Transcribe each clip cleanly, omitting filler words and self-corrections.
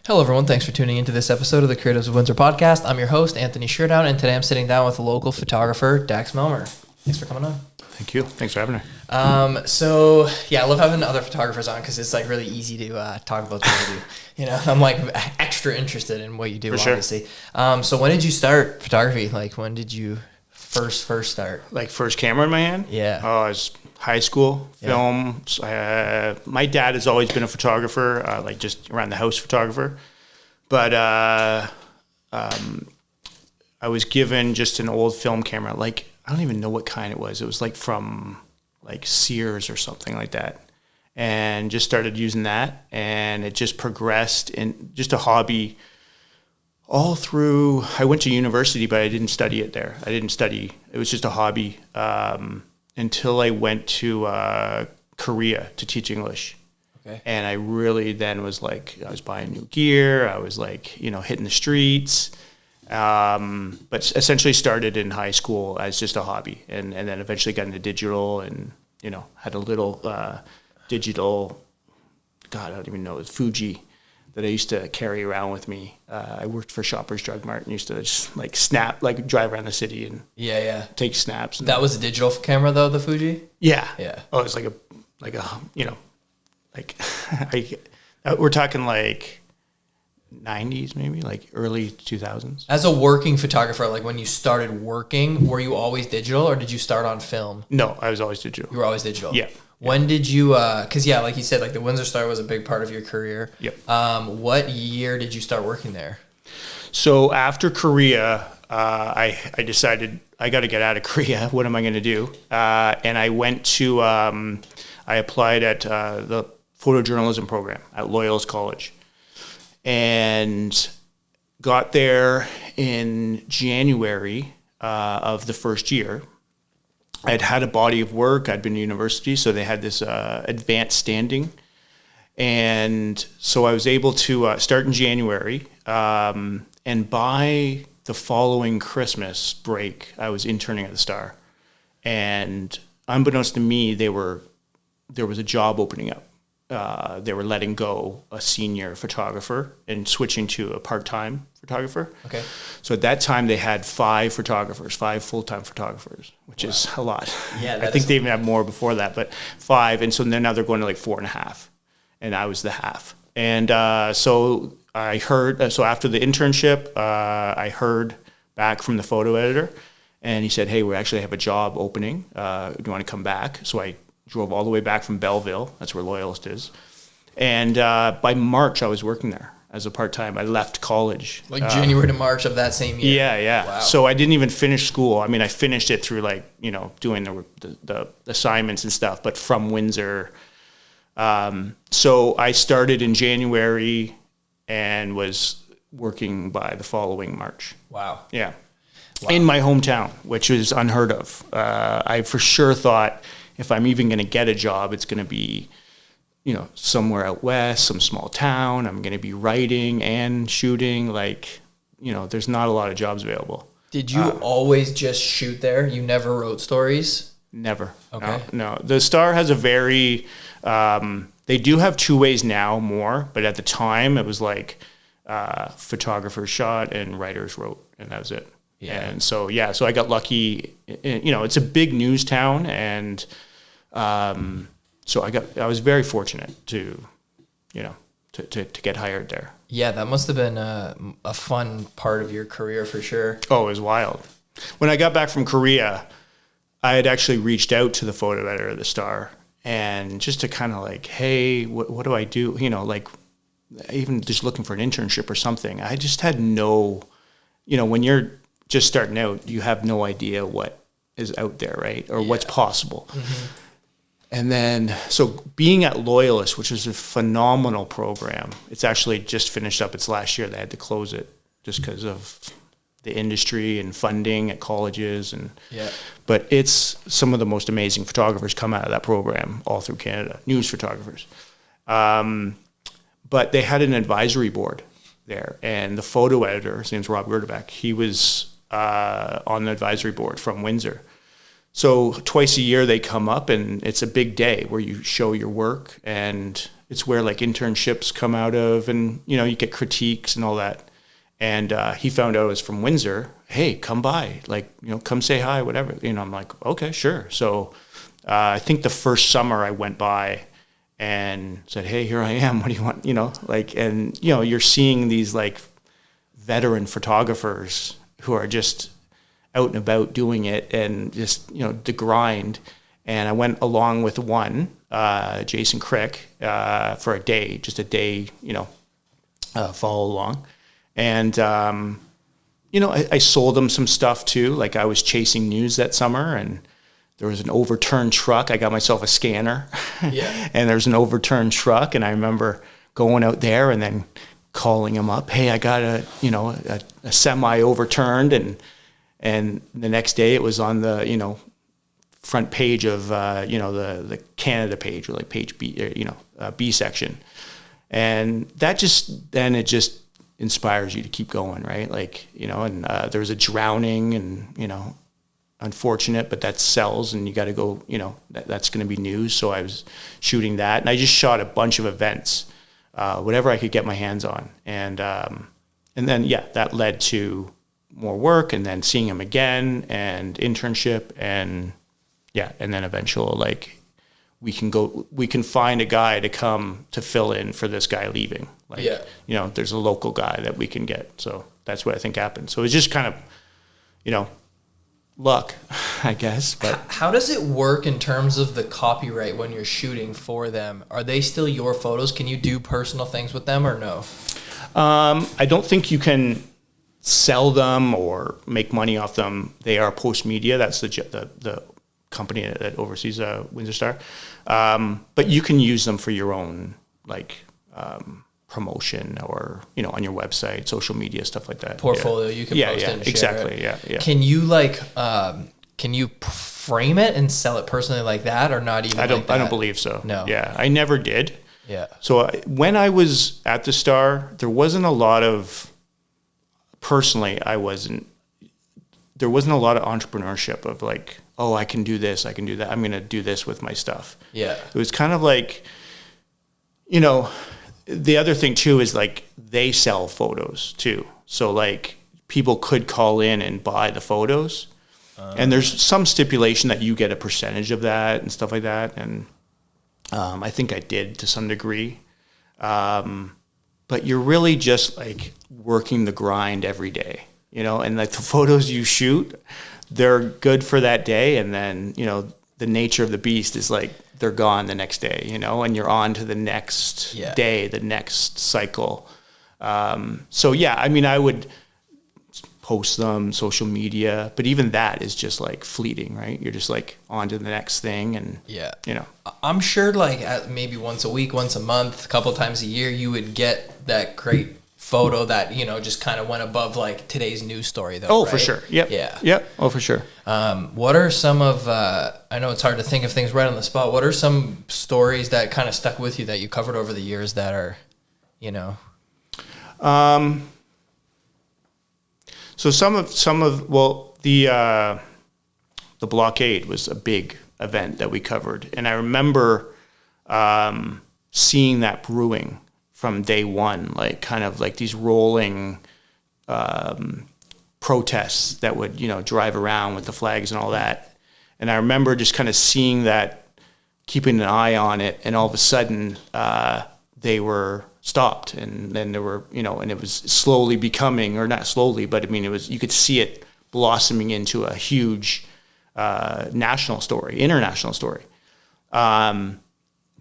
Hello, everyone. Thanks for tuning into this episode of the Creatives of Windsor Podcast. I'm your host, Anthony Sheardown, and today I'm sitting down with local photographer, Dax Melmer. Thanks for coming on. Thank you. Thanks for having me. I love having other photographers on because it's like really easy to talk about what you do. You know, I'm like extra interested in what you do, obviously. So when did you start photography? Like, when did you first start? Like first camera in my hand? Yeah. Oh, I was high school, film. My dad has always been a photographer, like just around the house photographer. But I was given just an old film camera. Like, I don't even know what kind it was. It was like from like Sears or something like that. And just started using that. And it just progressed in just a hobby all through. I went to university, but I didn't study it there. It was just a hobby until I went to Korea to teach English. Okay. And I really then was like, I was buying new gear. I was like, you know, hitting the streets. But essentially started in high school as just a hobby, and then eventually got into digital, and you know, had a little digital, God, I don't even know, it was Fuji that I used to carry around with me. I worked for Shoppers Drug Mart and used to just like drive around the city and take snaps. That was a digital camera though, the Fuji? Yeah. Yeah. Oh, it's like a you know, like we're talking like 90s maybe, like early 2000s. As a working photographer, like when you started working, were you always digital or did you start on film? No, I was always digital. You were always digital? Yeah. When did you, because like you said, like the Windsor Star was a big part of your career. Yep. What year did you start working there? So after Korea, I decided I got to get out of Korea. What am I going to do? And I went to, I applied at the photojournalism program at Loyalist College. And got there in January of the first year. I'd had a body of work. I'd been to university, so they had this advanced standing. And so I was able to start in January. And by the following Christmas break, I was interning at the Star. And unbeknownst to me, there was a job opening up. They were letting go a senior photographer and switching to a part-time photographer. Okay. So at that time they had 5 full-time photographers, which is a lot. Yeah. I think they even had more before that, but 5. And so now they're going to like 4.5. And I was the half. And so I heard, so after the internship, I heard back from the photo editor and he said, hey, we actually have a job opening. Do you want to come back? So I drove all the way back from Belleville. That's where Loyalist is. And by March, I was working there as a part-time. I left college. Like January to March of that same year? Yeah. Wow. So I didn't even finish school. I mean, I finished it through like, you know, doing the assignments and stuff, but from Windsor. So I started in January and was working by the following March. Wow. Yeah. Wow. In my hometown, which is unheard of. I for sure thought, if I'm even going to get a job, it's going to be, you know, somewhere out west, some small town. I'm going to be writing and shooting. Like, you know, there's not a lot of jobs available. Did you always just shoot there? You never wrote stories? Never. Okay. No. The Star has a very, they do have 2 ways now more, but at the time it was like photographers shot and writers wrote, and that was it. Yeah. And so, so I got lucky. You know, it's a big news town, and so I was very fortunate to, you know, to get hired there. Yeah, that must have been a fun part of your career for sure. Oh, it was wild. When I got back from Korea, I had actually reached out to the photo editor of the Star, and just to kind of like, hey, what do I do? You know, like even just looking for an internship or something. I just had no, you know, when you're just starting out, you have no idea what is out there, right? Or what's possible. Mm-hmm. And then, so being at Loyalist, which is a phenomenal program, it's actually just finished up its last year. They had to close it just because of the industry and funding at colleges. But it's some of the most amazing photographers come out of that program all through Canada, news photographers. But they had an advisory board there, and the photo editor, his name's Rob Gerdebeck, he was on the advisory board from Windsor. So twice a year they come up, and it's a big day where you show your work, and it's where like internships come out of, and you know, you get critiques and all that. And he found out I was from Windsor. Hey, come by, like, you know, come say hi, whatever. You know, I'm like, okay, sure. So I think the first summer I went by and said, hey, here I am. What do you want? You know, like, and, you know, you're seeing these like veteran photographers who are just out and about doing it and just, you know, the grind. And I went along with one, Jason Crick, for a day, you know, follow along. And, you know, I sold them some stuff too. Like I was chasing news that summer, and there was an overturned truck. I got myself a scanner. Yeah. And there's an overturned truck. And I remember going out there and then calling him up. Hey, I got a semi overturned. And the next day it was on the, you know, front page of, you know, the Canada page, or like page B, or, you know, B section. And that just, then it just inspires you to keep going, right? Like, you know, and there was a drowning, and, you know, unfortunate, but that sells, and you got to go, you know, that's going to be news. So I was shooting that, and I just shot a bunch of events, whatever I could get my hands on. And then, yeah, that led to more work, and then seeing him again, and internship, and yeah. And then eventual, like, we can find a guy to come to fill in for this guy leaving. Like, yeah. You know, there's a local guy that we can get. So that's what I think happened. So it's just kind of, you know, luck, I guess. But how does it work in terms of the copyright when you're shooting for them? Are they still your photos? Can you do personal things with them or no? I don't think you can sell them or make money off them. They are Post Media. That's the company that oversees Windsor Star. But you can use them for your own, like, promotion, or, you know, on your website, social media, stuff like that. Portfolio, yeah. You can post it and exactly, share it. Yeah. Can you, like, can you frame it and sell it personally like that, or not even? I don't believe so. No. Yeah, I never did. Yeah. So when I was at the Star, there wasn't a lot of, personally, there wasn't a lot of entrepreneurship of like, oh, I can do this, I can do that, I'm going to do this with my stuff. Yeah. It was kind of like, you know, the other thing too is like they sell photos too. So like people could call in and buy the photos. And there's some stipulation that you get a percentage of that and stuff like that. And I think I did to some degree. But you're really just like working the grind every day, you know, and like the photos you shoot, they're good for that day. And then, you know, the nature of the beast is like, they're gone the next day, you know, and you're on to the next day, the next cycle. So yeah, I mean, I would post them, social media, but even that is just like fleeting, right? You're just like on to the next thing, and you know. I'm sure like maybe once a week, once a month, a couple times a year, you would get that great photo that, you know, just kind of went above like today's news story though. Oh, right? For sure. Yep. Yeah. Yep. Oh, for sure. What are some of, I know it's hard to think of things right on the spot. What are some stories that kind of stuck with you that you covered over the years that are, you know? So some of well, the blockade was a big event that we covered, and I remember seeing that brewing from day one, like kind of like these rolling protests that would, you know, drive around with the flags and all that. And I remember just kind of seeing that, keeping an eye on it, and all of a sudden they were stopped, and then there were, you know, and it was slowly becoming, or not slowly, but I mean, it was, you could see it blossoming into a huge national story, international story. But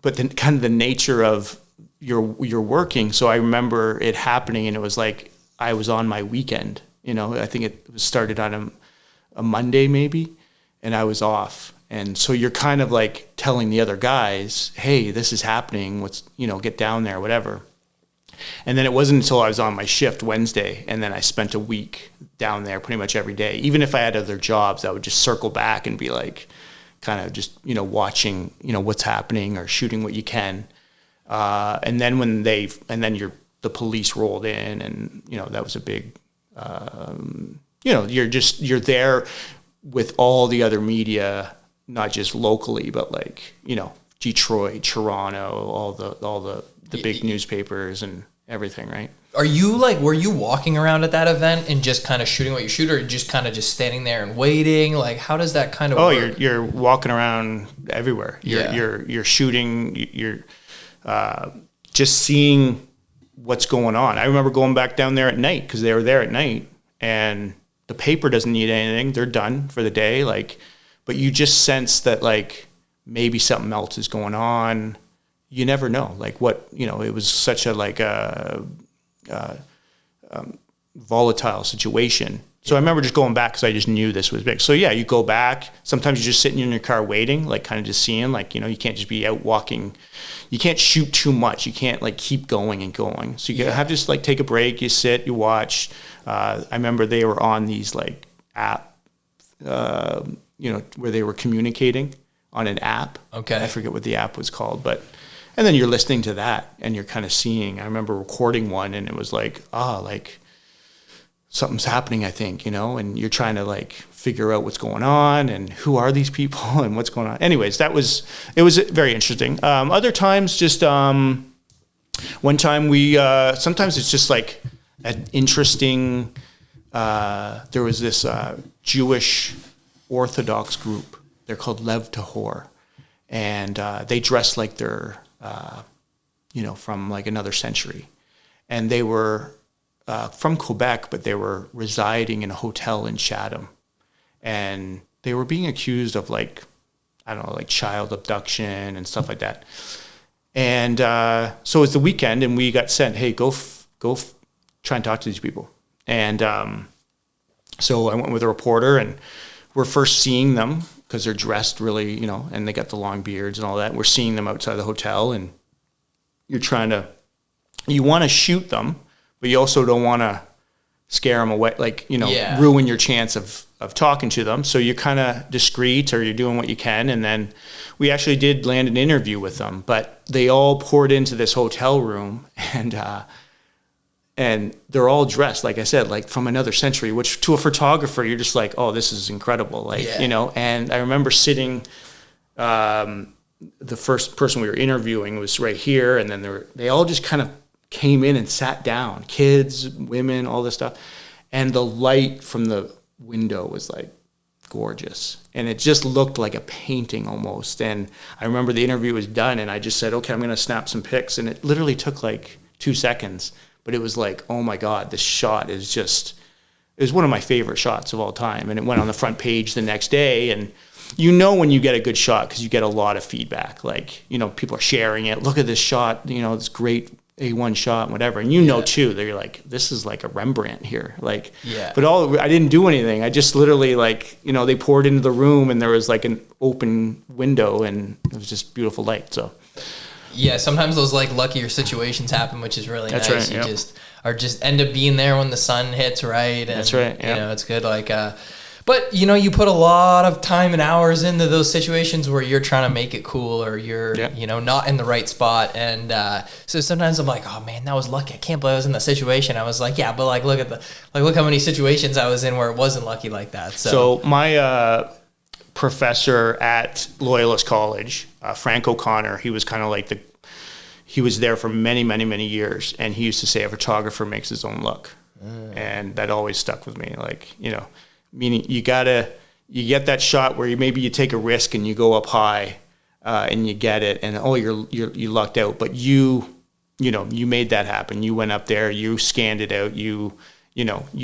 then kind of the nature of you're working. So I remember it happening, and it was like I was on my weekend, you know, I think it started on a Monday maybe, and I was off. And so you're kind of like telling the other guys, hey, this is happening, what's, you know, get down there, whatever. And then it wasn't until I was on my shift Wednesday, and then I spent a week down there pretty much every day. Even if I had other jobs, I would just circle back and be like, kind of just, you know, watching, you know, what's happening or shooting what you can. And then when the police rolled in, and, you know, that was a big, you know, you're there with all the other media, not just locally, but like, you know, Detroit, Toronto, all the big newspapers and everything, right? Were you walking around at that event and just kind of shooting what you shoot, or just kind of just standing there and waiting? Like, how does that kind of work? You're walking around everywhere. You're shooting, you're just seeing what's going on. I remember going back down there at night, because they were there at night, and the paper doesn't need anything. They're done for the day. Like, but you just sense that, like, maybe something else is going on. You never know. Like, what, it was such a, like, volatile situation. So I remember just going back, because I just knew this was big. So yeah, you go back. Sometimes you're just sitting in your car waiting, like, kind of just seeing, like, you can't just be out walking. You can't shoot too much. You can't, like, keep going and going. So you have to just, like, take a break. You sit, you watch. I remember they were on these, like, app, where they were communicating on an app. Okay. I forget what the app was called, and then you're listening to that, and you're kind of seeing. I remember recording one, and it was like, like, something's happening, I think, and you're trying to, like, figure out what's going on and who are these people and what's going on. Anyways, it was very interesting. Other times, just one time we sometimes it's just like an interesting. There was this Jewish Orthodox group. They're called Lev Tahor, and they dress like they're from, like, another century, and they were from Quebec, but they were residing in a hotel in Chatham, and they were being accused of, like, I don't know, like, child abduction and stuff like that. And so it's the weekend, and we got sent, hey, go try and talk to these people. And so I went with a reporter, and we're first seeing them because they're dressed really, and they got the long beards and all that. We're seeing them outside the hotel, and you want to shoot them, but you also don't want to scare them away, like, ruin your chance of talking to them. So you're kind of discreet, or you're doing what you can. And then we actually did land an interview with them, but they all poured into this hotel room, and they're all dressed, like I said, like from another century, which to a photographer, you're just like, oh, this is incredible. Like, and I remember sitting, the first person we were interviewing was right here. And then they all just kind of came in and sat down, kids, women, all this stuff. And the light from the window was, like, gorgeous. And it just looked like a painting almost. And I remember the interview was done, and I just said, okay, I'm going to snap some pics. And it literally took like 2 seconds, but it was like, oh my God, this shot is just, it was one of my favorite shots of all time. And it went on the front page the next day. And when you get a good shot, because you get a lot of feedback. Like, people are sharing it. Look at this shot, this great A1 shot and whatever. And too, they're like, this is like a Rembrandt here. Like, but I didn't do anything. I just literally, like, they poured into the room, and there was like an open window, and it was just beautiful light. So yeah, sometimes those, like, luckier situations happen, which is really nice. Right, you just end up being there when the sun hits, right? And, that's right. It's good. Like, but you put a lot of time and hours into those situations where you're trying to make it cool, or you're not in the right spot, and so sometimes I'm like, oh man, that was lucky. I can't believe I was in that situation. I was like, yeah, but like look how many situations I was in where it wasn't lucky like that. So my professor at Loyalist College, Frank O'Connor, he was kind of like he was there for many, many, many years, and he used to say a photographer makes his own luck, and that always stuck with me. Like, meaning you get that shot where maybe you take a risk and you go up high, and you get it, and you lucked out, but you made that happen. You went up there, you scanned it out, you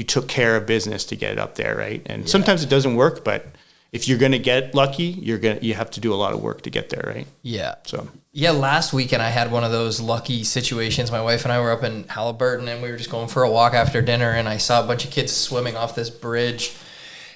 took care of business to get it up there, right? And sometimes it doesn't work, but if you're gonna get lucky, you have to do a lot of work to get there, right? Yeah. So last weekend I had one of those lucky situations. My wife and I were up in Halliburton, and we were just going for a walk after dinner, and I saw a bunch of kids swimming off this bridge.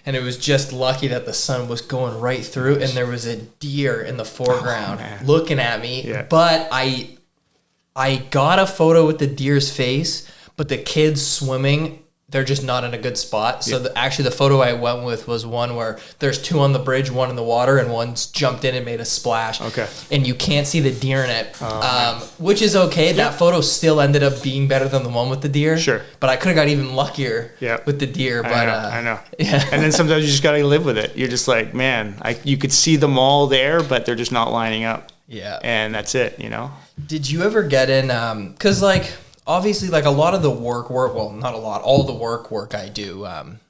And it was just lucky that the sun was going right through, and there was a deer in the foreground looking at me. Yeah. But I got a photo with the deer's face, but the kids swimming, they're just not in a good spot. So actually the photo I went with was one where there's two on the bridge, one in the water, and one's jumped in and made a splash. Okay. And you can't see the deer in it, which is okay. That photo still ended up being better than the one with the deer. Sure. But I could have got even luckier with the deer. But I know. Yeah. And then sometimes you just got to live with it. You're just like, man, you could see them all there, but they're just not lining up. Yeah. And that's it, Did you ever get in, cause like, obviously like a lot of the work, well, not a lot, all the work I do, I'm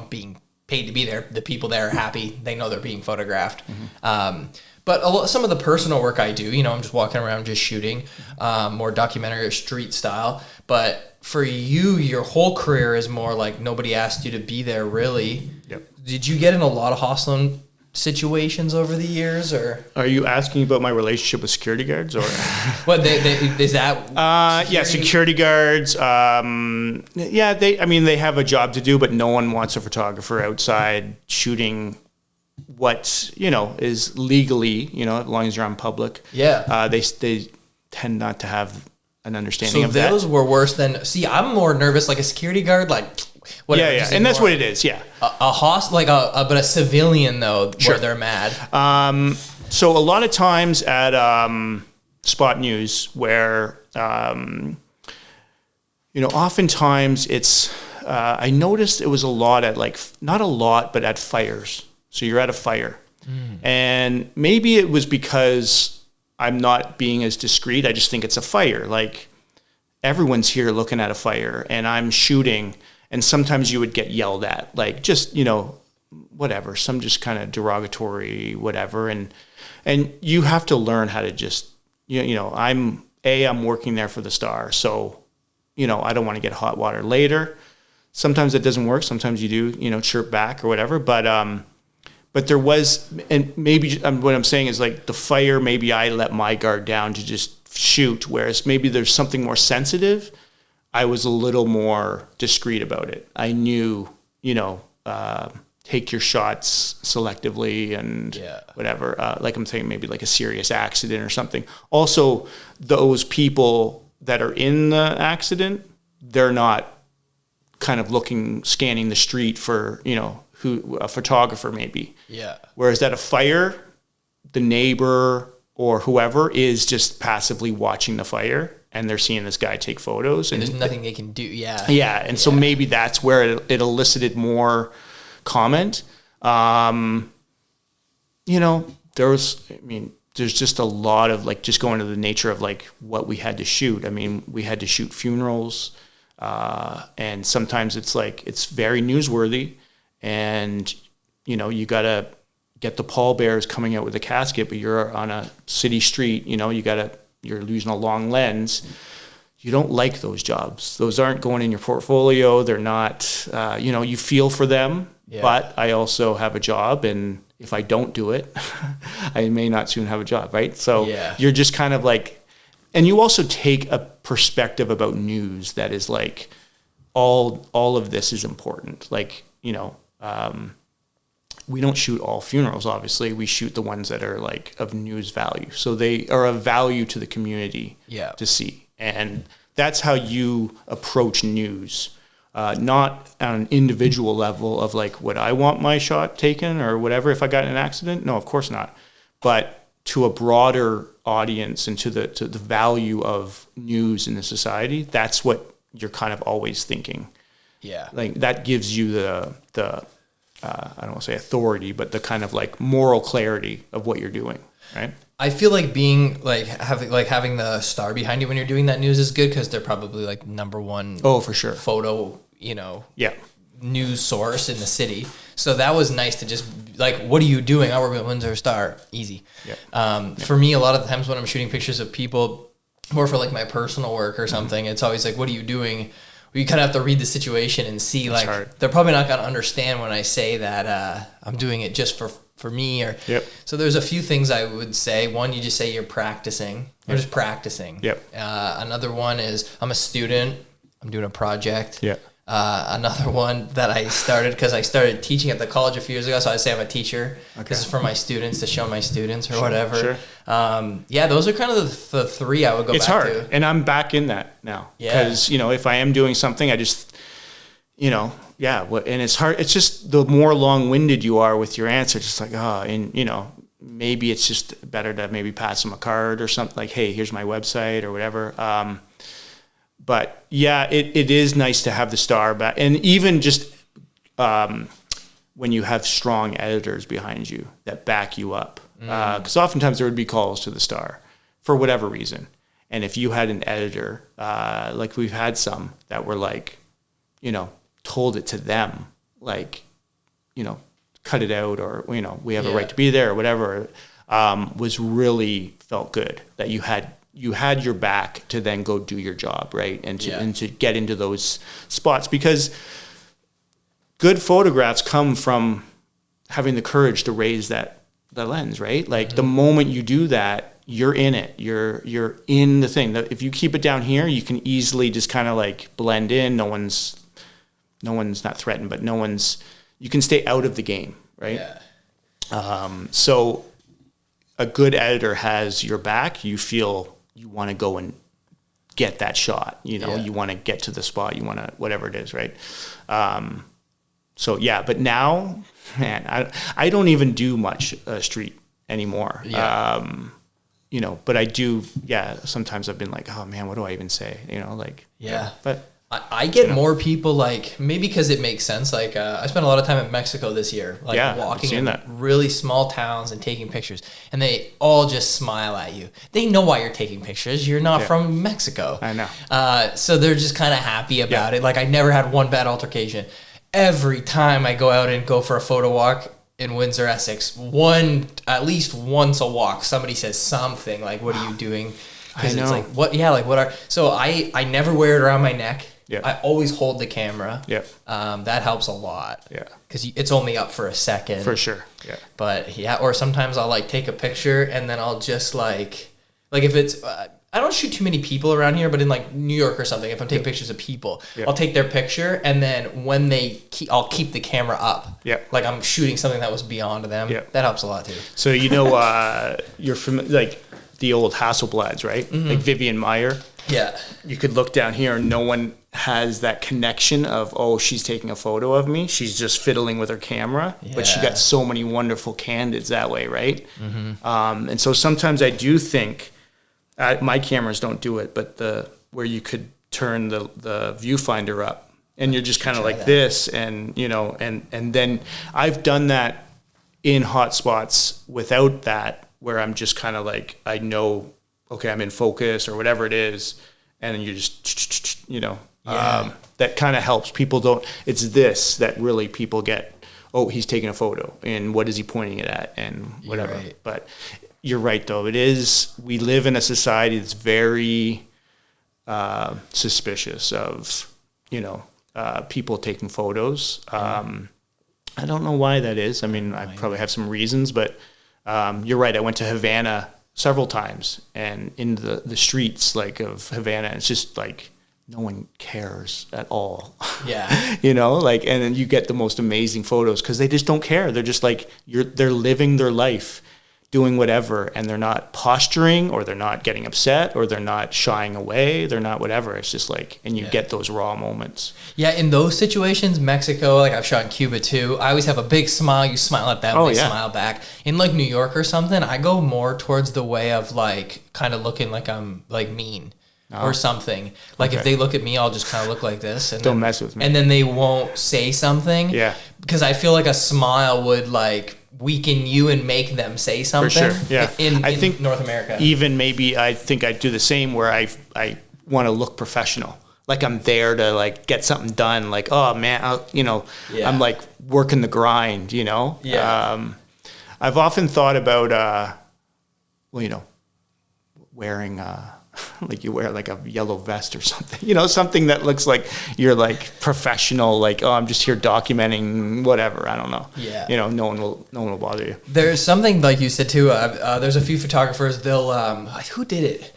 being paid to be there. The people there are happy. They know they're being photographed. But some of the personal work I do, I'm just walking around, just shooting, more documentary or street style. But for you, your whole career is more like nobody asked you to be there, really. Yep. Did you get in a lot of hostile situations over the years, or are you asking about my relationship with security guards, or what? Is that? Security guards. They have a job to do, but no one wants a photographer outside shooting what is legally, as long as you're on public. Yeah. They tend not to have an understanding of that. So those were worse than. See, I'm more nervous, like a security guard, like. Whatever, yeah, and that's what it is. Yeah, but a civilian though, sure. where they're mad. So a lot of times at Spot News, where oftentimes it's I noticed it was a lot at not a lot, but at fires. So you're at a fire, and maybe it was because I'm not being as discreet. I just think it's a fire. Like everyone's here looking at a fire, and I'm shooting. And sometimes you would get yelled at, like just, whatever, some just kind of derogatory, whatever. And you have to learn how to just, I'm working there for the Star. So, I don't want to get hot water later. Sometimes it doesn't work. Sometimes you do, chirp back or whatever. But there was, and maybe what I'm saying is like the fire, maybe I let my guard down to just shoot. Whereas maybe there's something more sensitive. I was a little more discreet about it. I knew, take your shots selectively and whatever. Like I'm saying, maybe like a serious accident or something. Also, those people that are in the accident, they're not kind of scanning the street for, who a photographer maybe. Yeah. Whereas at a fire, the neighbor or whoever is just passively watching the fire. And they're seeing this guy take photos. And there's nothing they can do. Yeah. Yeah. And so maybe that's where it elicited more comment. There's just a lot of just going to the nature of what we had to shoot. I mean, we had to shoot funerals. And sometimes it's very newsworthy. And, you got to get the pallbearers coming out with a casket, but you're on a city street, you're using a long lens. You don't like those jobs. Those aren't going in your portfolio. They're not, you feel for them, but I also have a job. And if I don't do it, I may not soon have a job. Right. So you're just kind of and you also take a perspective about news that is all of this is important. We don't shoot all funerals, obviously. We shoot the ones that are of news value. So they are of value to the community to see. And that's how you approach news. Not on an individual level of would I want my shot taken or whatever if I got in an accident? No, of course not. But to a broader audience and to the value of news in the society, that's what you're kind of always thinking. Yeah. That gives you the I don't want to say authority, but the kind of moral clarity of what you're doing, right? I feel like being having the Star behind you when you're doing that news is good because they're probably number one. Oh, for sure. Photo, news source in the city. So that was nice to just what are you doing? I work with Windsor Star. Easy. Yeah. For me, a lot of the times when I'm shooting pictures of people, more for my personal work or something, it's always what are you doing? You kind of have to read the situation and see, they're probably not going to understand when I say that I'm doing it just for me. So there's a few things I would say. One, you just say you're practicing. You're just practicing. Another one is I'm a student. I'm doing a project. Another one that I started because I started teaching at the college a few years ago. So I say I'm a teacher. Okay. This is for my students to show my students or whatever. Sure. Those are kind of the three I would go back to. It's hard. And I'm back in that now. Because, if I am doing something, I just, and it's hard. It's just the more long-winded you are with your answer, just maybe it's just better to maybe pass them a card or something hey, here's my website or whatever. But it is nice to have the Star back. And even just when you have strong editors behind you that back you up. Because oftentimes there would be calls to the Star for whatever reason. And if you had an editor, like we've had some that were like, you know, told it to them, like, you know, cut it out, or, you know, we have a right to be there, or whatever, was really felt good that you had your back to then go do your job, right? And to get into those spots, because good photographs come from having the courage to raise the lens, right? Like the moment you do that, you're in it. You're in the thing. If you keep it down here, you can easily just kind of like blend in. No one's not threatened, but you can stay out of the game, right? Yeah. So a good editor has your back. You feel you want to go and get that shot, you know, you want to get to the spot, you want to, whatever it is, right? So yeah, but now, man, I don't even do much street anymore. Yeah. You know, but I do, sometimes I've been like, oh man, what do I even say? You know, like, but I get more people, like, maybe because it makes sense. Like, I spent a lot of time in Mexico this year, like walking in really small towns and taking pictures, and they all just smile at you. They know why you're taking pictures. You're not from Mexico. I know. So they're just kind of happy about it. Like, I never had one bad altercation. Every time I go out and go for a photo walk in Windsor, Essex, at least once a walk, somebody says something like, what are you doing? Because it's like, so I never wear it around my neck. Yeah. I always hold the camera. Yeah. That helps a lot. Yeah. Because it's only up for a second. For sure. Yeah. But or sometimes I'll like take a picture and then I'll just like if it's, I don't shoot too many people around here, but in like New York or something, if I'm taking pictures of people, I'll take their picture, and then when I'll keep the camera up. Yeah. Like I'm shooting something that was beyond them. Yeah. That helps a lot too. So, you know, you're from like the old Hasselblads, right? Mm-hmm. Like Vivian Meyer. Yeah. You could look down here and no one has that connection of, oh, she's taking a photo of me. She's just fiddling with her camera. Yeah. But she got so many wonderful candids that way, right? Mm-hmm. And so sometimes I do think, my cameras don't do it, but where you could turn the viewfinder up and you're just kind of like this, and, you know, and then I've done that in hot spots without that, where I'm just kind of like, I know, okay, I'm in focus or whatever it is, and you just, you know, that kind of helps. It's this that really people get, oh, he's taking a photo, and what is he pointing it at, and whatever. Right. But you're right, though. We live in a society that's very suspicious of, you know, people taking photos. I don't know why that is. I mean, I probably have some reasons, but you're right. I went to Havana several times, and in the streets like of Havana, it's just like no one cares at all. Yeah. You know, like, and then you get the most amazing photos because they just don't care. They're just like, they're living their life, doing whatever, and they're not posturing, or they're not getting upset, or they're not shying away, they're not whatever. It's just like, and you get those raw moments. Yeah, in those situations, Mexico, like I've shot in Cuba too, I always have a big smile. You smile at them, they smile back. In like New York or something, I go more towards the way of like kind of looking like I'm like mean. Or something. Like if they look at me, I'll just kind of look like this. And don't mess with me. And then they won't say something. Yeah. Because I feel like a smile would like weaken you and make them say something. For sure. Yeah. I think North America. Even maybe I think I'd do the same, where I want to look professional. Like I'm there to like get something done. Like, oh man, I'm like working the grind, you know? Yeah. I've often thought about, wearing, like you wear like a yellow vest or something, you know, something that looks like you're like professional, like, oh, I'm just here documenting whatever. I don't know. Yeah. You know, no one will bother you. There's something like you said too. There's a few photographers. They'll, who did it?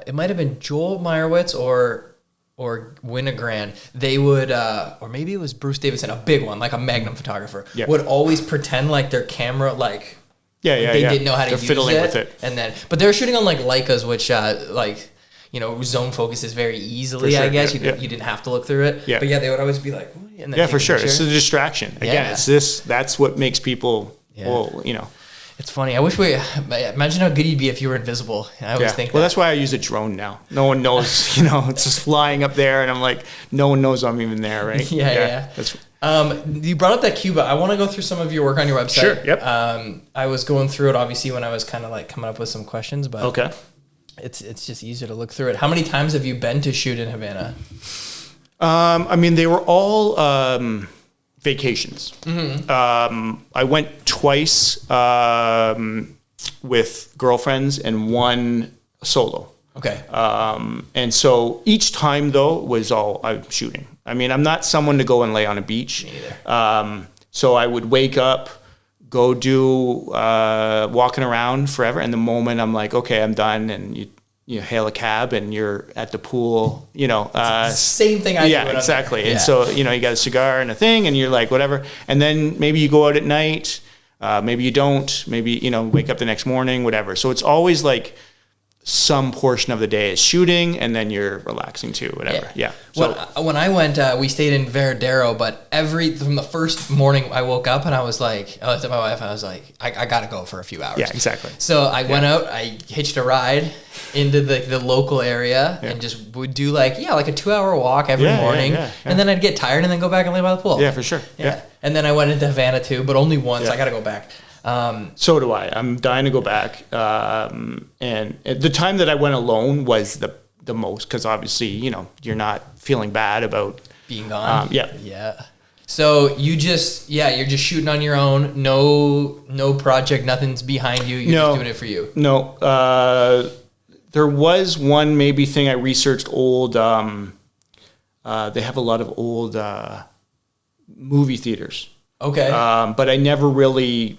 It might've been Joel Meyerowitz or Winogrand. They would, or maybe it was Bruce Davison, a big one, like a Magnum photographer, would always pretend like their camera, like, they didn't know how to use it. They're fiddling with it. And then, but they're shooting on like Leicas, which zone focuses very easily, sure, I guess. You didn't have to look through it. Yeah. But they would always be like, and then for sure. It's a distraction. Again, that's what makes people, It's funny. I wish imagine how good you'd be if you were invisible. I always think that's why I use a drone now. No one knows, it's just flying up there, and I'm like, no one knows I'm even there, right? Yeah. You brought up that Cuba. I want to go through some of your work on your website. Sure. Yep. I was going through it obviously when I was kind of like coming up with some questions, but okay. It's just easier to look through it. How many times have you been to shoot in Havana? I mean, they were all vacations. I went twice with girlfriends and one solo. Okay. And so each time though was all I'm shooting. I mean, I'm not someone to go and lay on a beach. Me either. So I would wake up, go do walking around forever, and the moment I'm like, okay, I'm done, and you hail a cab and you're at the pool, you know. Same thing I do. Yeah, exactly. And so, you know, you got a cigar and a thing, and you're like, whatever. And then maybe you go out at night, maybe you don't, maybe, you know, wake up the next morning, whatever. So it's always like some portion of the day is shooting, and then you're relaxing too, whatever. Yeah. So when I went, we stayed in Veradero, but from the first morning I woke up and I was like, I was to my wife, I was like, I gotta go for a few hours. Yeah, exactly. So I went out, I hitched a ride into the local area and just would do like a 2-hour walk every morning. And then I'd get tired and then go back and lay by the pool. Yeah, for sure. Yeah. And then I went into Havana too, but only once. I gotta go back. So do I. I'm dying to go back. And the time that I went alone was the most, because obviously, you know, you're not feeling bad about being gone. Yeah. So you're just shooting on your own. No project. Nothing's behind you. You're just doing it for you. No. There was one maybe thing I researched old. They have a lot of old movie theaters. Okay. But it never really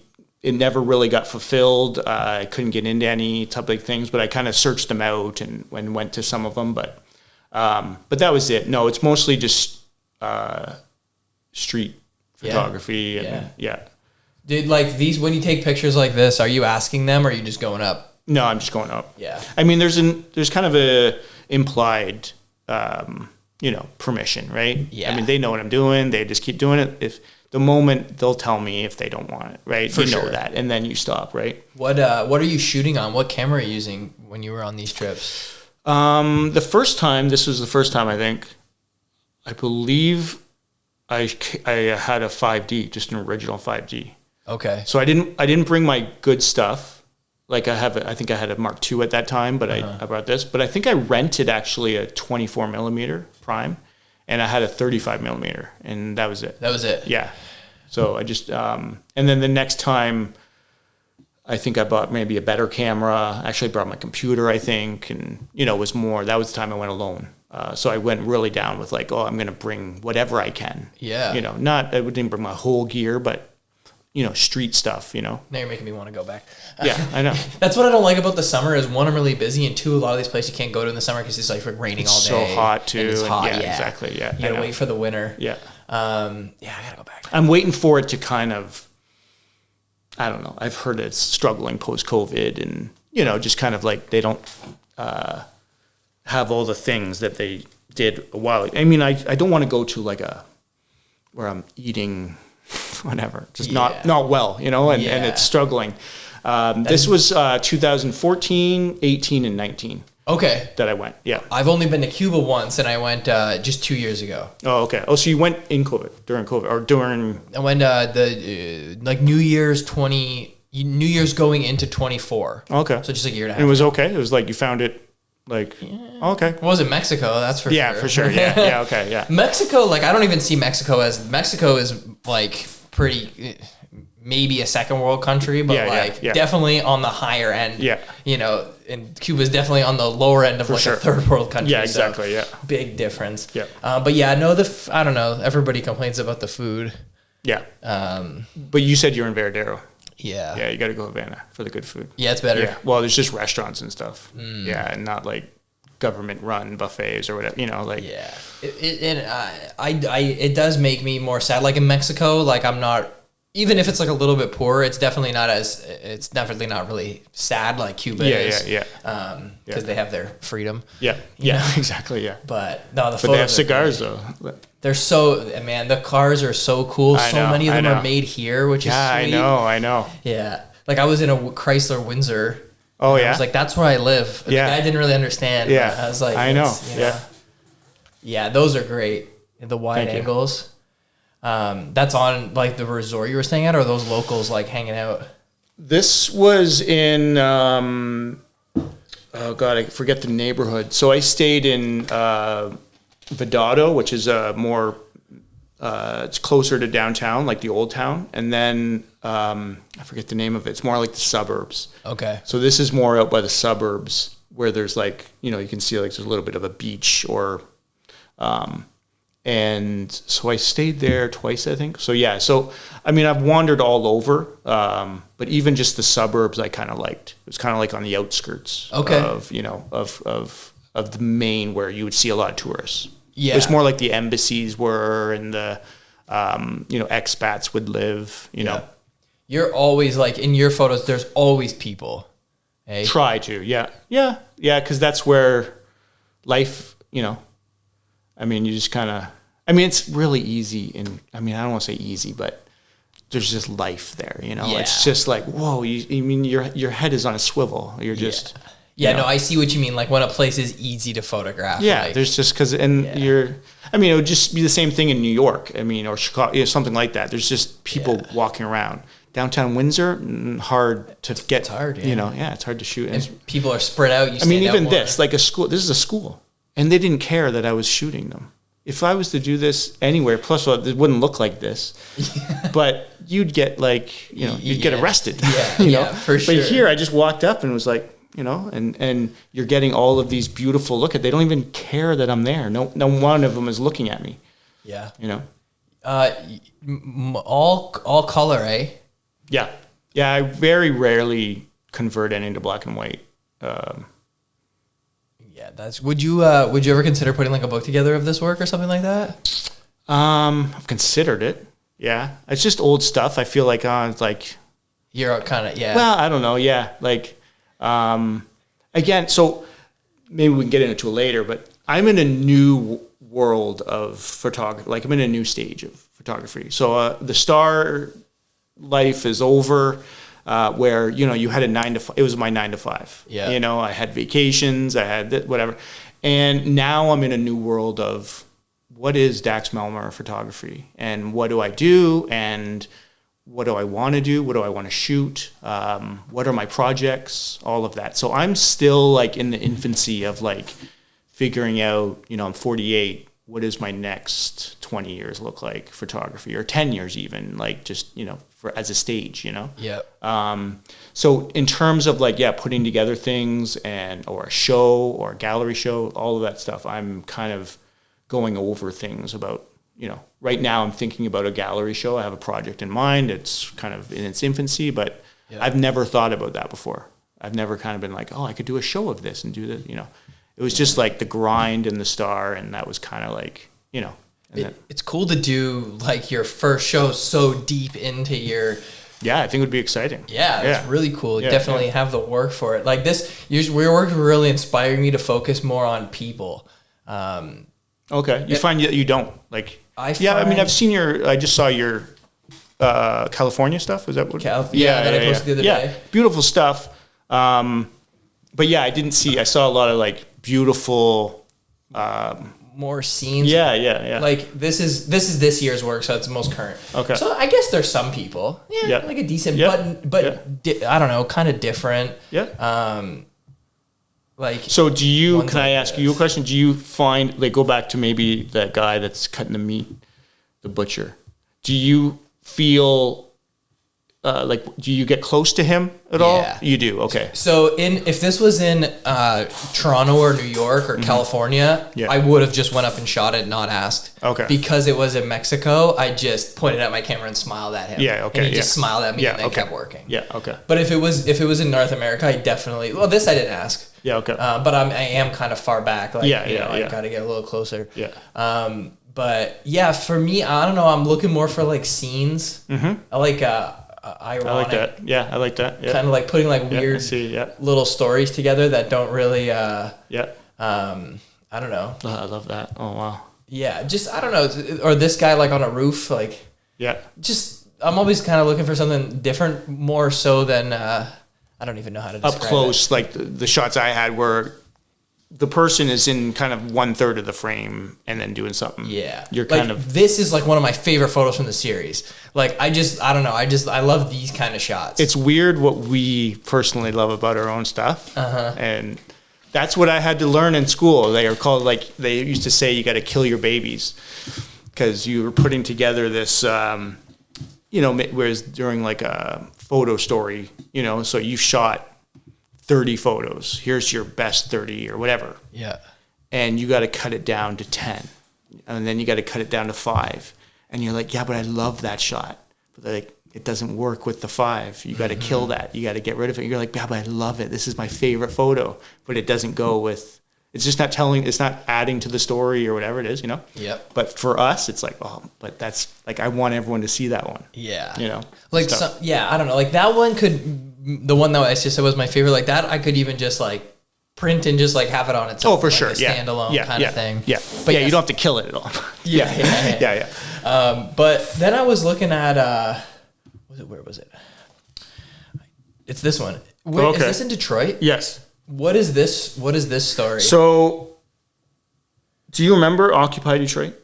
got fulfilled. I couldn't get into any type of things, but I kind of searched them out and went to some of them. But that was it. No, it's mostly just street photography. Did like these, when you take pictures like this, are you asking them or are you just going up? No, I'm just going up. Yeah. I mean, there's kind of a implied, permission, right? Yeah. I mean, they know what I'm doing. They just keep doing it. If the moment they'll tell me if they don't want it, right? For sure. Know that, and then you stop, right? What are you shooting on? What camera are you using when you were on these trips? This was the first time I believe I had a 5D, just an original 5D. Okay. So I didn't bring my good stuff. Like I think I had a Mark II at that time, but I brought this. But I think I rented actually a 24 millimeter prime, and I had a 35 millimeter, and that was it. That was it. Yeah. So I just and then the next time, I think I bought maybe a better camera. Actually, brought my computer, I think, and was more. That was the time I went alone. So I went really down with like, I'm going to bring whatever I can. Yeah. I didn't bring my whole gear, but street stuff. Now you're making me want to go back. Yeah, I know. That's what I don't like about the summer is, one, I'm really busy, and two, a lot of these places you can't go to in the summer because it's like raining all day. So hot too. And it's hot. Yeah, exactly. Yeah. You gotta wait for the winter. Yeah. I gotta go back. I'm waiting for it to kind of, I don't know. I've heard it's struggling post-COVID, and just kind of like they don't have all the things that they did a while ago. I mean, I don't want to go to like where I'm eating whatever, just not well, and it's struggling. This was 2014, 18, and 19. Okay. That I went, yeah. I've only been to Cuba once, and I went just 2 years ago. Oh, okay. Oh, so you went during COVID, or during... I went New Year's going into 24. Okay. So just a year and a half. And it was okay? It was like you found it, like... Yeah. Okay. It was in Mexico, that's for sure. Yeah, for sure. Yeah, okay, yeah. Mexico, like, I don't even see Mexico is, like, pretty... maybe a second world country, but definitely on the higher end. Yeah. And Cuba's definitely on the lower end of a third world country. Yeah, exactly. So yeah. Big difference. Yeah. But yeah, no, I don't know. Everybody complains about the food. Yeah. But you said you're in Veradero. Yeah. Yeah, you got to go to Havana for the good food. Yeah, it's better. Yeah. Well, there's just restaurants and stuff. Yeah, and not like government run buffets or whatever, Yeah. It does make me more sad. Like in Mexico, like I'm not, even if it's like a little bit poorer, it's definitely not really sad like Cuba is. Yeah. Because they have their freedom. Yeah. Exactly. Yeah. But no, but they have cigars though. They're the cars are so cool. So many of them are made here, which is sweet. I know. Yeah. Like I was in a Chrysler Windsor. Oh yeah. I was like, that's where I live. The guy didn't really understand. Yeah. I was like, I know. Yeah. Yeah, those are great. The wide angles. That's on like the resort you were staying at, or those locals like hanging out? This was in, oh God, I forget the neighborhood. So I stayed in Vedado, which is more, it's closer to downtown, like the old town. And then I forget the name of it. It's more like the suburbs. Okay. So this is more out by the suburbs where there's like, you can see like there's a little bit of a beach or, and so I stayed there twice, I think. So yeah, so I mean, I've wandered all over, but even just the suburbs, I kind of liked. It was kind of like on the outskirts of the main where you would see a lot of tourists. Yeah, it's more like the embassies were, and the expats would live. You know, you're always like in your photos. There's always people. Hey? Try to, yeah, because that's where life. I mean, you just kind of, it's really easy. And I don't want to say easy, but there's just life there, It's just like, whoa, your head is on a swivel. You're just, no, I see what you mean. Like when a place is easy to photograph. Yeah. Like, there's just, it would just be the same thing in New York. Or Chicago, something like that. There's just people walking around. Downtown Windsor, hard to get. It's hard, it's hard to shoot. And people are spread out. Even this, like a school, this is a school. And they didn't care that I was shooting them. If I was to do this anywhere, plus it wouldn't look like this, but you'd get like, you'd get arrested. Yeah, for sure. But here I just walked up and was like, and you're getting all of these beautiful look at. They don't even care that I'm there. No one of them is looking at me. Yeah. All color, eh? Yeah. Yeah, I very rarely convert any to black and white. Would you ever consider putting like a book together of this work or something like that? I've considered it. Yeah, it's just old stuff. I feel like it's like you're kind of Well, I don't know. Yeah, like again. So maybe we can get into it later. But I'm in a new world of photography. Like I'm in a new stage of photography. So the Star life is over. Where you had a 9 to 5. It was my 9 to 5. Yeah. I had vacations. I had whatever, and now I'm in a new world of what is Dax Melmer photography, and what do I do, and what do I want to do, what do I want to shoot, what are my projects, all of that. So I'm still like in the infancy of like figuring out. I'm 48. What does my next 20 years look like photography, or 10 years even, like just for as a stage, Yeah. So in terms of like, putting together things or a show or a gallery show, all of that stuff, I'm kind of going over things about, right now I'm thinking about a gallery show. I have a project in mind. It's kind of in its infancy, but I've never thought about that before. I've never kind of been like, oh, I could do a show of this and do this, It was just like the grind and the Star, and that was kind of like, it's cool to do like your first show so deep into your. Yeah, I think it would be exciting. Yeah, it's really cool. You definitely have the work for it. Like this, your work really inspired me to focus more on people. Okay, you find that you don't like. I've seen I just saw your California stuff. Was that what? That I posted the other day. Beautiful stuff. But I didn't see. I saw a lot of like beautiful. More scenes. Yeah. Like this is this year's work, so it's the most current. Okay. So I guess there's some people. Like a decent, but I don't know, kind of different. Yeah. Like. So do you? Can I ask you a question? Do you find go back to maybe that guy that's cutting the meat, the butcher? Do you feel? Do you get close to him at all? You do. Okay. So if this was in Toronto or New York or California, I would have just went up and shot it, not asked. Okay. Because it was in Mexico, I just pointed at my camera and smiled at him. Yeah. Okay. And he just smiled at me and then kept working. Yeah. Okay. But if it was in North America, I definitely. Well, this I didn't ask. Yeah. Okay. But I am kind of far back. Like, I got to get a little closer. Yeah. But for me, I don't know. I'm looking more for like scenes. Mm-hmm. I like ironic. I like that. Yeah, I like that. Yeah. Kind of like putting like weird little stories together that don't really. I don't know. Oh, I love that. Oh wow. Yeah, just I don't know. Or this guy like on a roof, like. Yeah. Just I'm always kind of looking for something different, more so than I don't even know how to describe up close. it. Like the shots I had were the person is in kind of 1/3 of the frame and then doing something. Yeah. You're like, kind of... This is like one of my favorite photos from the series. Like, I don't know. I love these kind of shots. It's weird what we personally love about our own stuff. And that's what I had to learn in school. They are called, like, they used to say you got to kill your babies because you were putting together this, whereas during like a photo story, so you shot 30 photos. Here's your best 30 or whatever. Yeah. And you got to cut it down to 10. And then you got to cut it down to 5. And you're like, yeah, but I love that shot. But they're like, it doesn't work with the 5. You got to kill that. You got to get rid of it. You're like, yeah, but I love it. This is my favorite photo. But it doesn't go with, it's just not it's not adding to the story or whatever it is, Yep. But for us, it's like, oh, but that's like, I want everyone to see that one. Yeah. Like, I don't know. Like that one the one that I just said was my favorite, like that, I could even just like print and just like have it on its own. Oh, for like sure. A standalone kind of thing. Yeah. But you don't have to kill it at all. Yeah. But then I was looking at, where was it? It's this one. Is this in Detroit? Yes. What is this story? So, do you remember Occupy Detroit?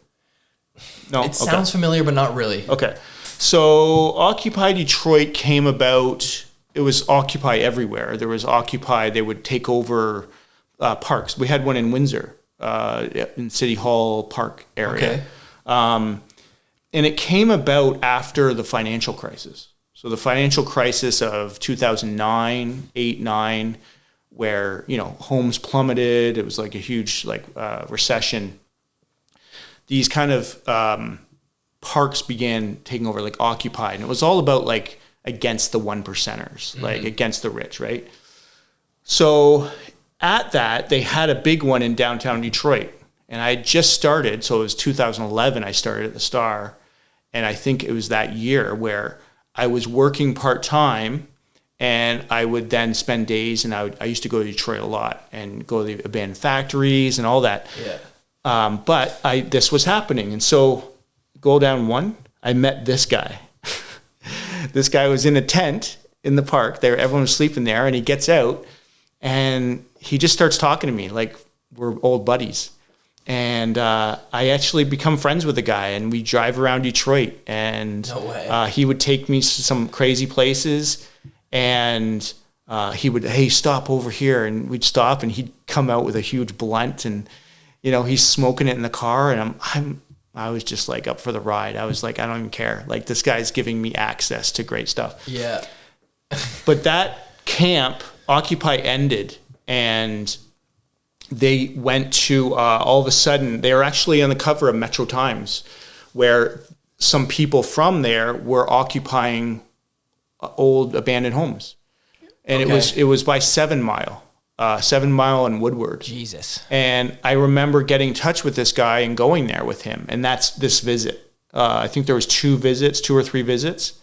No? It sounds familiar, but not really. Okay. So, Occupy Detroit came about, it was Occupy everywhere. There was Occupy, they would take over parks. We had one in Windsor, in City Hall Park area. Okay. And it came about after the financial crisis. So, the financial crisis of 2009, 8, 9, where, homes plummeted. It was like a huge recession. These kind of parks began taking over, like Occupy. And it was all about like against the 1%ers, like against the rich, right? So at that, they had a big one in downtown Detroit. And I had just started, so it was 2011, I started at the Star. And I think it was that year where I was working part-time. And I would then spend days, and I used to go to Detroit a lot and go to the abandoned factories and all that. Yeah. But this was happening. And so go down one, I met this guy. This guy was in a tent in the park. Everyone was sleeping there, and he gets out, and he just starts talking to me like we're old buddies. And I actually become friends with the guy, and we drive around Detroit. And no way. He would take me to some crazy places. And he would, hey, stop over here. And we'd stop, and he'd come out with a huge blunt, and, he's smoking it in the car. And I was just like up for the ride. I was like, I don't even care. Like, this guy's giving me access to great stuff. Yeah. But that camp, Occupy, ended, and they went to, all of a sudden, they were actually on the cover of Metro Times, where some people from there were occupying old abandoned homes. And it was by 7 Mile and Woodward. Jesus. And I remember getting in touch with this guy and going there with him. And that's this visit. I think there was 2 or 3 visits.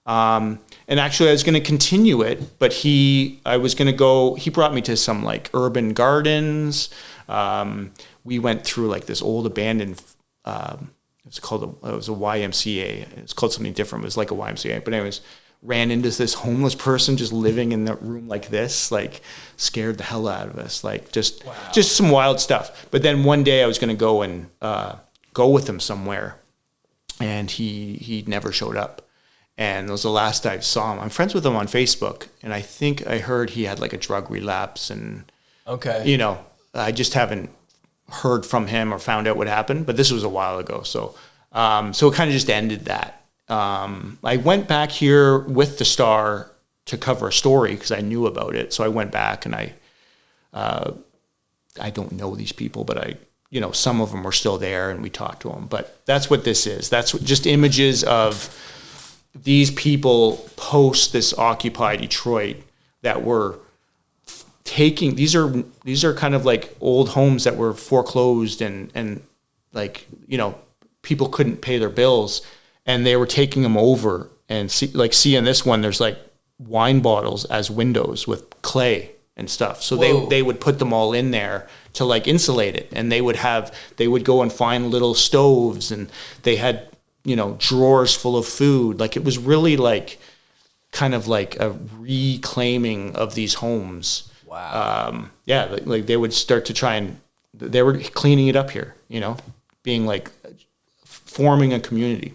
And actually I was going to continue it, but he brought me to some like urban gardens. We went through like this old abandoned, it was a YMCA. It's called something different. It was like a YMCA. But anyways, ran into this homeless person just living in the room like this, like scared the hell out of us, like just some wild stuff. But then one day I was going to go and go with him somewhere, and he never showed up. And it was the last I saw him. I'm friends with him on Facebook, and I think I heard he had like a drug relapse, and I just haven't heard from him or found out what happened. But this was a while ago, so it kind of just ended that. I went back here with the Star to cover a story because I knew about it. So I went back, and I don't know these people, but some of them were still there, and we talked to them. But that's what this is. That's just images of these people post this Occupy Detroit that were taking. These are kind of like old homes that were foreclosed, and like people couldn't pay their bills. And they were taking them over, and see in this one, there's like wine bottles as windows with clay and stuff. So they would put them all in there to like insulate it. And they would go and find little stoves, and they had, drawers full of food. Like, it was really like kind of like a reclaiming of these homes Yeah, like they would start to try and they were cleaning it up here, you know, being like forming a community.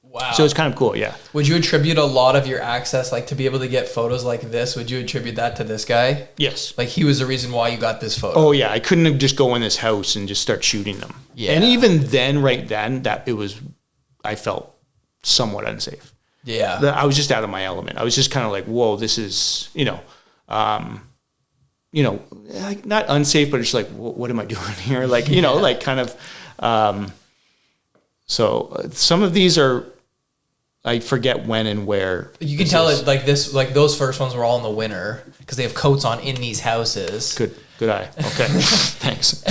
Wow. So it's kind of cool, yeah. Would you attribute a lot of your access, like to be able to get photos like this, would you attribute that to this guy? Yes. Like he was the reason why you got this photo? Oh, yeah. I couldn't just go in this house and just start shooting them. Yeah. And even then, right then, I felt somewhat unsafe. Yeah. I was just out of my element. I was just kind of like, whoa, this is, like not unsafe, but it's like, what am I doing here? Like, you know, like kind of, so some of these are, I forget when and where. You can tell it like this, like those first ones were all in the winter because they have coats on in these houses. Good eye. Okay. Thanks.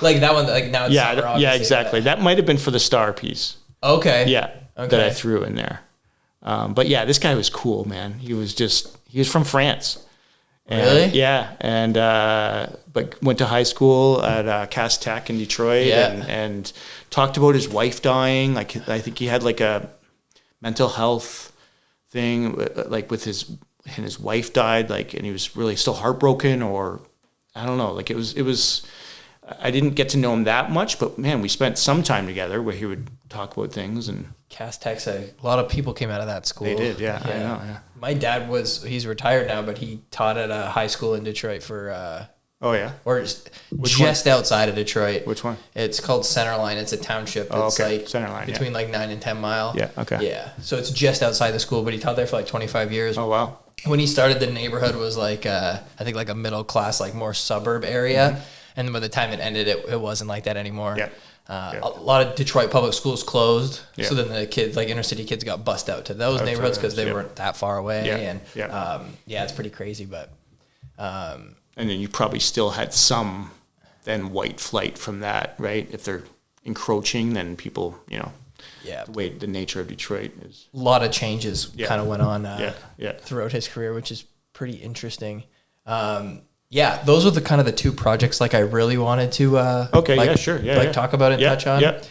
Like that one, like now it's summer, yeah, exactly. That might have been for the Star piece. Okay. Yeah. Okay. That I threw in there. But yeah, this guy was cool, man. He was from France. And, really? Yeah. And, but went to high school at Cass Tech in Detroit and talked about his wife dying. Like, I think he had like a mental health thing, like with his wife died, like, and he was really still heartbroken, or I don't know, like it was, I didn't get to know him that much, but man, we spent some time together where he would talk about things. And Cass Tech, a lot of people came out of that school. They did, yeah. I know, yeah. My dad he's retired now, but he taught at a high school in Detroit for, oh yeah, or just outside of Detroit. Which one? It's called Centerline. It's a township. It's like Centerline, between like 9 and 10 mile. Yeah. Okay. Yeah. So it's just outside the school, but he taught there for like 25 years. Oh wow. When he started, the neighborhood was like I think like a middle class, like more suburb area. Mm-hmm. And then by the time it ended, it wasn't like that anymore. Yeah. A lot of Detroit public schools closed. Yeah. So then the kids, like inner city kids, got bussed out to those neighborhoods because they weren't that far away. Yeah. And it's pretty crazy, but. And then you probably still had some then white flight from that, right? If they're encroaching, then people, the nature of Detroit is. A lot of changes kind of went on throughout his career, which is pretty interesting. Those are the two projects like I really wanted to talk about and touch on. Yeah.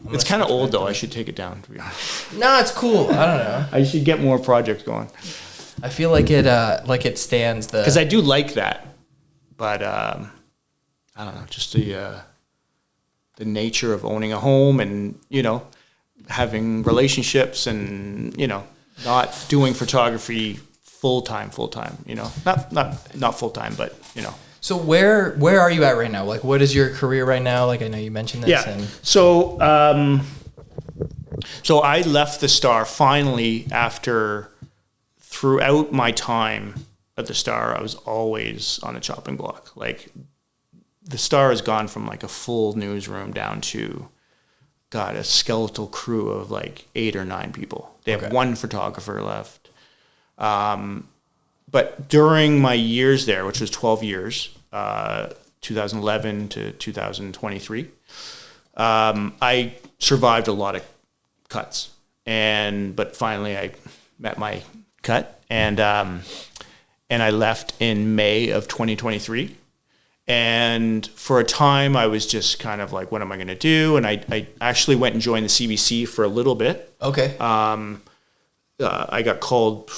It's kind of old though. I should take it down, to be honest. No, it's cool. I don't know. I should get more projects going. I feel like it stands the, because I do like that, but I don't know, just the nature of owning a home and having relationships and not doing photography full time, not full time, but So where are you at right now? Like, what is your career right now? Like, I know you mentioned this. Yeah. So I left the Star finally after. Throughout my time at the Star, I was always on the chopping block. Like, the Star has gone from like a full newsroom down to, a skeletal crew of like 8 or 9 people. They have one photographer left. But during my years there, which was 12 years, 2011 to 2023, I survived a lot of cuts. But finally I met my cut, and I left in May of 2023. And for a time, I was just kind of like, what am I going to do? And I actually went and joined the CBC for a little bit. Okay. I got called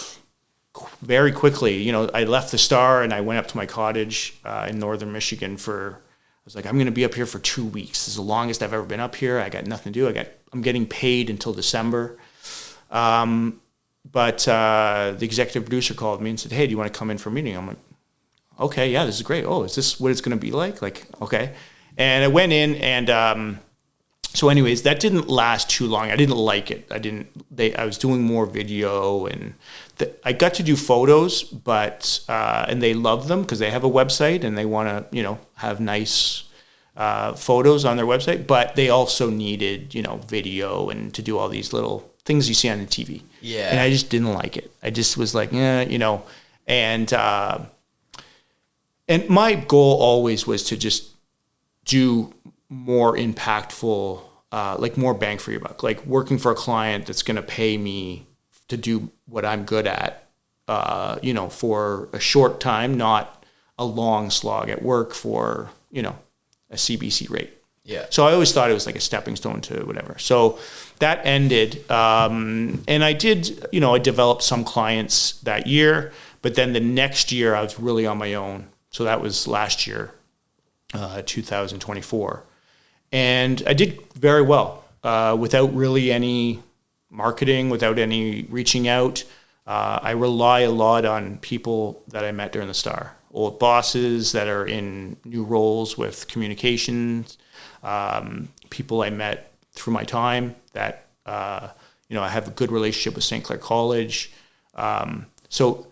very quickly. I left the Star and I went up to my cottage in northern Michigan I was like, I'm going to be up here for 2 weeks. This is the longest I've ever been up here. I got nothing to do. I'm getting paid until December. But the executive producer called me and said, hey, do you want to come in for a meeting? I'm like, okay, yeah, this is great. Oh, is this what it's going to be like? Like, okay. And I went in and so anyways, that didn't last too long. I didn't like it. I was doing more video and I got to do photos, but and they love them because they have a website and they want to, have nice photos on their website, but they also needed, video and to do all these little things you see on the TV. Yeah. And I just didn't like it. I just was like, and my goal always was to just do more impactful, like more bang for your buck, like working for a client that's going to pay me to do what I'm good at, for a short time, not a long slog at work for, a CBC rate. Yeah. So I always thought it was like a stepping stone to whatever. So that ended. And I did, I developed some clients that year, but then the next year I was really on my own. So that was last year, 2024. And I did very well without really any marketing, without any reaching out. I rely a lot on people that I met during the Star, old bosses that are in new roles with communications, people I met through my time that, I have a good relationship with St. Clair College. So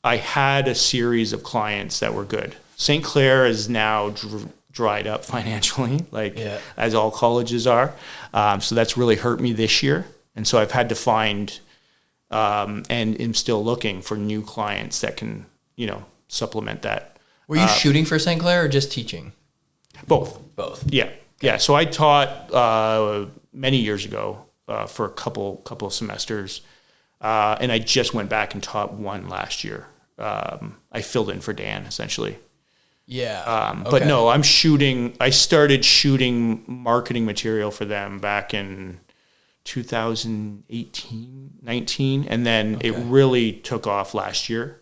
I had a series of clients that were good. St. Clair is now dried up financially, as all colleges are. So that's really hurt me this year. And so I've had to find, and am still looking for new clients that can, supplement that. Were you shooting for St. Clair or just teaching? Both. Yeah. Yeah. So I taught many years ago for a couple of semesters. And I just went back and taught one last year. I filled in for Dan, essentially. Yeah. But no, I started shooting marketing material for them back in 2018, 19. And then it really took off last year.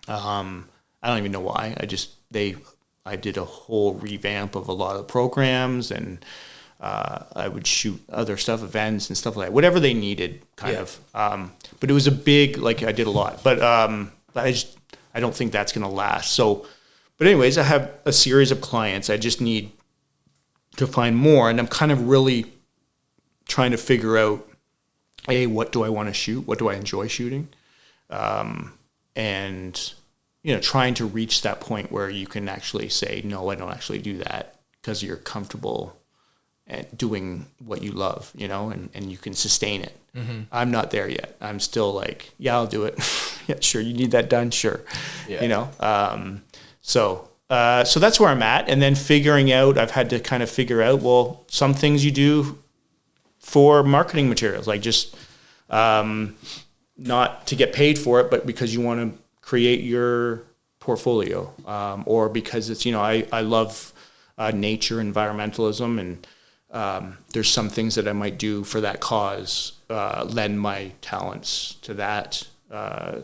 I don't even know why. I did a whole revamp of a lot of programs, and I would shoot other stuff, events and stuff like that, whatever they needed, kind of. But it was a big, I did a lot, but I don't think that's going to last. So, but anyways, I have a series of clients. I just need to find more, and I'm kind of really trying to figure out, what do I want to shoot? What do I enjoy shooting? And trying to reach that point where you can actually say, no, I don't actually do that, because you're comfortable at doing what you love, and you can sustain it. Mm-hmm. I'm not there yet. I'm still I'll do it. Yeah, sure. You need that done. Sure. Yeah. So that's where I'm at. And then I've had to kind of figure out, well, some things you do for marketing materials, just not to get paid for it, but because you want to create your portfolio, or because it's, I love nature, environmentalism, and there's some things that I might do for that cause, lend my talents to that,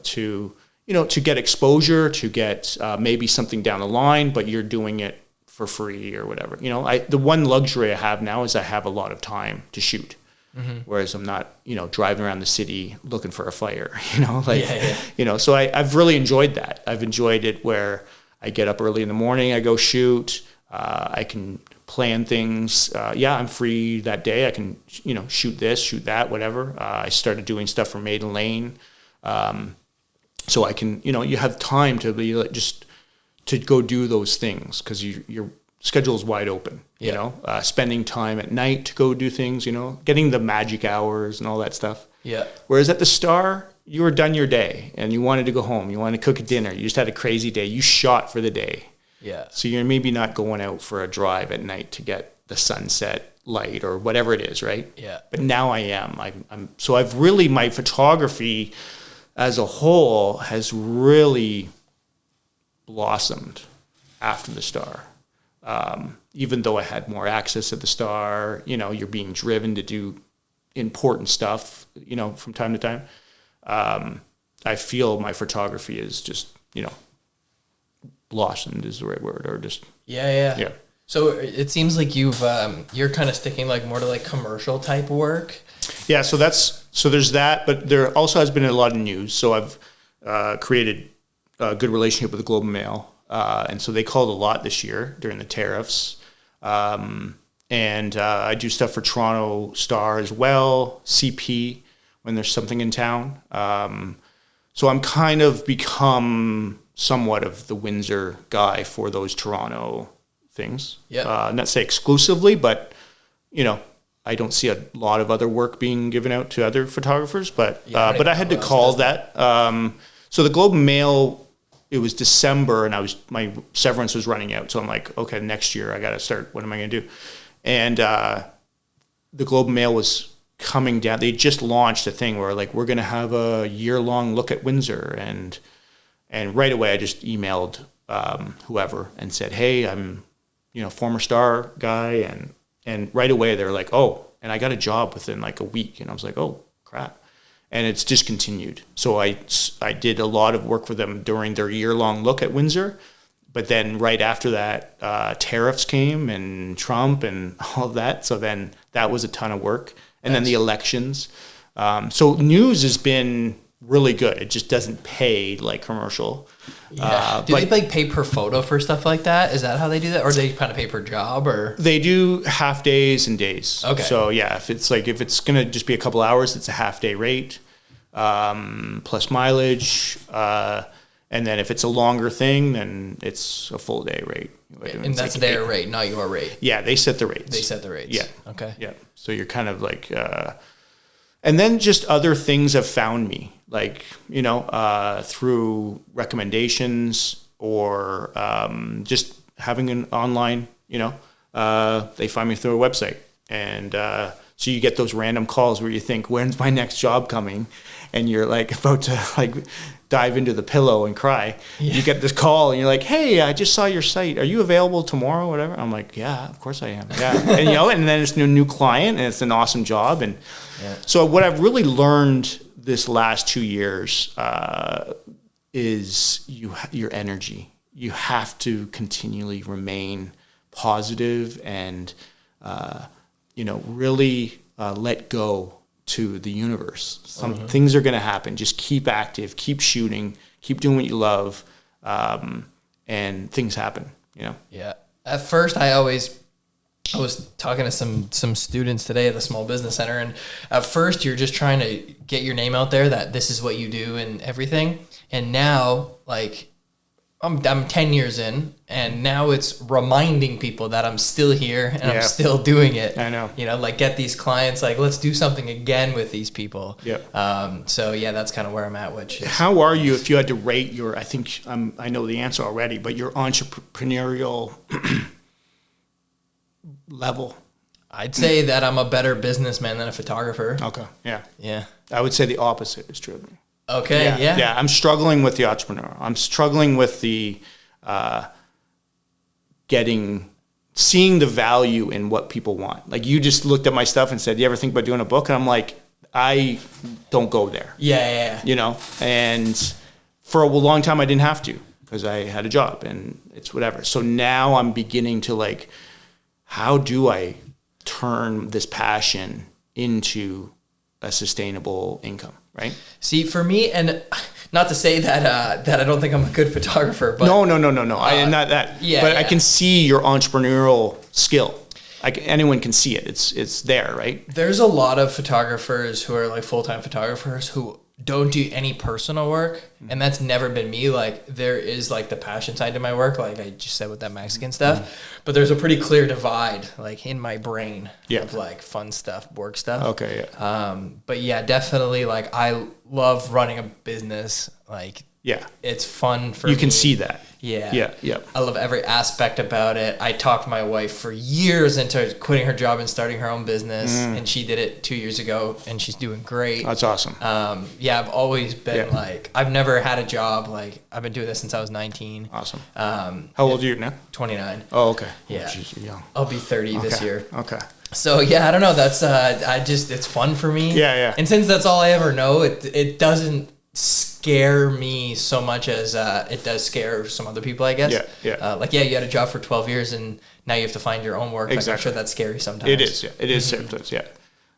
to get exposure, to get maybe something down the line, but you're doing it for free or whatever. The one luxury I have now is I have a lot of time to shoot. Mm-hmm. Whereas I'm not, driving around the city looking for a fire, so I've really enjoyed that. I've enjoyed it where I get up early in the morning, I go shoot, I can plan things. I'm free that day. I can, shoot this, shoot that, whatever. I started doing stuff for Maiden Lane. So I can, you have time to be just to go do those things, because your schedule is wide open, spending time at night to go do things, getting the magic hours and all that stuff. Yeah. Whereas at the Star, you were done your day and you wanted to go home. You wanted to cook a dinner. You just had a crazy day. You shot for the day. Yeah. So you're maybe not going out for a drive at night to get the sunset light or whatever it is, right? Yeah. But now I am. So I've really, my photography as a whole has really blossomed after the Star. Even though I had more access at the Star, you're being driven to do important stuff, from time to time. I feel my photography is just, blossomed is the right word, or just. Yeah. So it seems like you're kind of sticking more to commercial type work. Yeah. So there's that, but there also has been a lot of news. So I've created a good relationship with the Globe and Mail. And so they called a lot this year during the tariffs. And I do stuff for Toronto Star as well, CP, when there's something in town. So I'm kind of become somewhat of the Windsor guy for those Toronto things. Yeah. Not say exclusively, but, I don't see a lot of other work being given out to other photographers, but I had to call that. So the Globe and Mail, it was December and my severance was running out. So I'm like, okay, next year I got to start. What am I going to do? And the Globe and Mail was coming down. They just launched a thing where we're going to have a year-long look at Windsor. And right away I just emailed whoever and said, hey, I'm former Star guy, and right away they're like, oh, and I got a job within like a week, and I was like, oh crap, and it's just continued. So I did a lot of work for them during their year-long look at Windsor, but then right after that, tariffs came and Trump and all of that. So then that was a ton of work, and then the elections. So news has been really good. It just doesn't pay like commercial. Yeah. Do they like pay per photo for stuff like that? Is that how they do that, or they kind of pay per job? Or they do half days and days. Okay. So yeah, if it's gonna just be a couple hours, it's a half day rate plus mileage. And then if it's a longer thing, then it's a full day rate. And that's their rate, not your rate. Yeah, they set the rates. They set the rates. Yeah. Okay. Yeah. So you're kind of like, and then just other things have found me, like, through recommendations or just having an online, they find me through a website. And so you get those random calls where you think, when's my next job coming? And you're like about to like dive into the pillow and cry. Yeah. You get this call and you're like, hey, I just saw your site. Are you available tomorrow? Whatever. I'm like, yeah, of course I am. Yeah. And, and then it's a new client and it's an awesome job. And so what I've really learned this last 2 years is your energy. You have to continually remain positive and, really let go to the universe. Some things are going to happen. Just keep active, keep shooting, keep doing what you love, and things happen, Yeah. At first, I was talking to some students today at the Small Business Center, and at first you're just trying to get your name out there that this is what you do and everything. And now, like, I'm 10 years in, and now it's reminding people that I'm still here and I'm still doing it. I know. Like get these clients, like let's do something again with these people. Yeah. So yeah, that's kind of where I'm at. How are you if you had to rate your? I think I know the answer already, but your entrepreneurial level. I'd say that I'm a better businessman than a photographer. Okay. Yeah. Yeah. I would say the opposite is true of me. Okay. Yeah. Yeah. I'm struggling with the entrepreneur. I'm struggling with the seeing the value in what people want. Like you just looked at my stuff and said, "You ever think about doing a book?" And I'm like, I don't go there. Yeah. And for a long time I didn't have to because I had a job and it's whatever. So now I'm beginning to like, how do I turn this passion into a sustainable income? Right. See, for me, and not to say that I don't think I'm a good photographer, but no. I am not that. Yeah, but I can see your entrepreneurial skill. Anyone can see it. It's there, right? There's a lot of photographers who are like full-time photographers who don't do any personal work, and that's never been me. Like there is like the passion side to my work, like I just said with that Mexican stuff, but there's a pretty clear divide like in my brain of like fun stuff, work stuff. Okay, yeah. But yeah, definitely like I love running a business. Like it's fun for me. You can see that. Yeah. Yeah. I love every aspect about it. I talked my wife for years into quitting her job and starting her own business, and she did it 2 years ago, and she's doing great. That's awesome. I've always been like, I've never had a job. Like, I've been doing this since I was 19. Awesome. How old are you now? 29. Oh, okay. Yeah. Oh, geez, you're young. I'll be 30 this year. Okay. So, yeah, I don't know. That's, it's fun for me. Yeah. And since that's all I ever know, it doesn't scare me so much as it does scare some other people, I guess. Yeah. You had a job for 12 years and now you have to find your own work. Exactly. Like, I'm sure that's scary sometimes. It is. Yeah. It is sometimes. Yeah.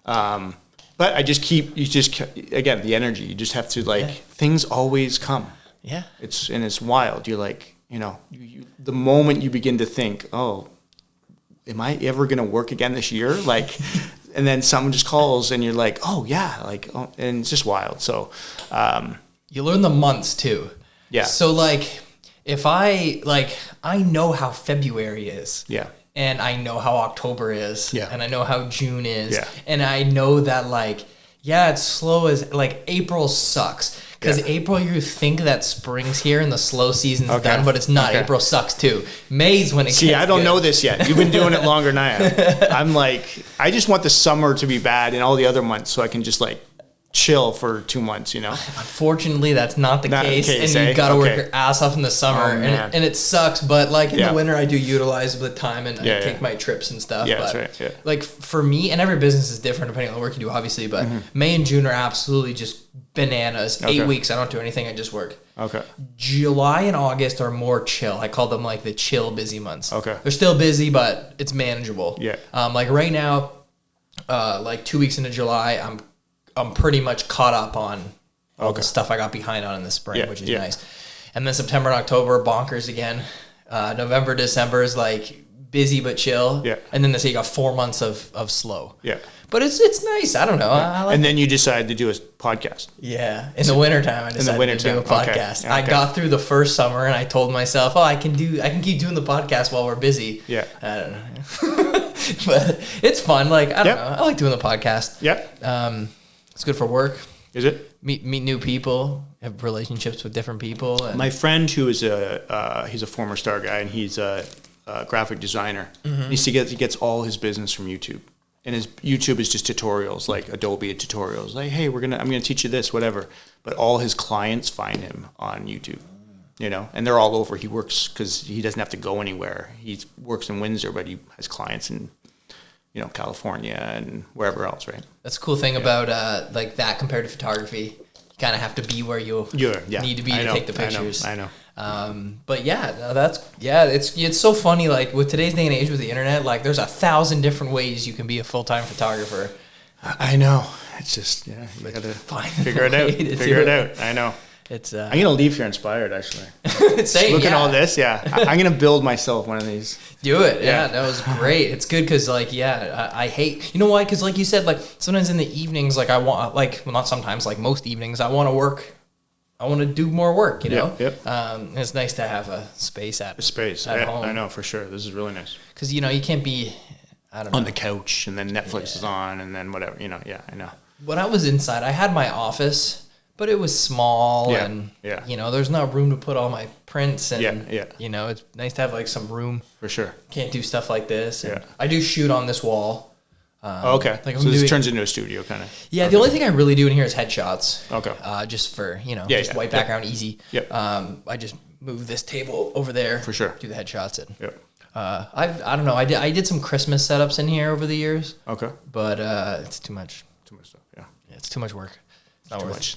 But again, the energy. You just have to things always come. Yeah. It's wild. You're like, the moment you begin to think, oh, am I ever going to work again this year? Like, and then someone just calls and you're like, oh yeah, and it's just wild. So, you learn the months too. Yeah. So if I know how February is. Yeah. And I know how October is. Yeah. And I know how June is. Yeah. And I know that it's slow as April sucks. Because April, you think that spring's here and the slow season's done, but it's not. Okay. April sucks too. May's when it gets good. See, I don't know this yet. You've been doing it longer than I have. I'm like, I just want the summer to be bad and all the other months so I can just chill for 2 months, Unfortunately, that's not the case, and you got to work your ass off in the summer, and it sucks. But like in the winter, I do utilize the time and I take my trips and stuff. Yeah, but that's right. Yeah. like for me, and every business is different depending on the work you do, obviously. But May and June are absolutely just bananas. 8 weeks, I don't do anything. I just work. Okay. July and August are more chill. I call them like the chill busy months. Okay. They're still busy, but it's manageable. Yeah. Like right now, like 2 weeks into July, I'm pretty much caught up on all the stuff I got behind on in the spring, which is nice. And then September and October, bonkers again. November, December is like busy but chill. Yeah. And then you got 4 months of slow. Yeah. But it's nice. I don't know. I like and then you decided to do a podcast. Yeah. In the wintertime, I decided to do a podcast. Okay. I got through the first summer and I told myself, I can keep doing the podcast while we're busy. Yeah. I don't know. But it's fun. Like, I don't know. I like doing the podcast. Yeah. It's good for work. Is it? Meet new people, have relationships with different people. And my friend who is he's a former Star guy, and he's a graphic designer. He gets all his business from YouTube. And his YouTube is just tutorials, like Adobe tutorials. Like, hey, I'm gonna teach you this, whatever. But all his clients find him on YouTube, and they're all over. He works because he doesn't have to go anywhere. He works in Windsor, but he has clients in, California and wherever else, right? That's a cool thing about like that compared to photography. You kind of have to be where you need to be to take the pictures. I know. But it's so funny. Like with today's day and age with the internet, like there's 1,000 different ways you can be a full-time photographer. I know. It's just you gotta figure it out. Figure it out. I know. It's I'm gonna leave here inspired. Actually, look at all this. Yeah, I'm gonna build myself one of these. Do it. Yeah, that was great. It's good because I hate. You know why? Because like you said, like sometimes in the evenings, like I want not sometimes, like most evenings, I want to work. I want to do more work, Yep. It's nice to have a space at home. I know for sure. This is really nice. Because you can't be, I don't know, on the couch and then Netflix is on and then whatever. Yeah, I know. When I was inside, I had my office, but it was small and there's not room to put all my prints and it's nice to have like some room. For sure. Can't do stuff like this. And I do shoot on this wall. Okay. Like so this turns into a studio kind of. Yeah, the only thing I really do in here is headshots. Okay. Just for, just white background, easy. Yep. I just move this table over there. For sure. Do the headshots. And, I don't know. I did some Christmas setups in here over the years. Okay. But it's too much. Too much stuff, yeah. It's too much work.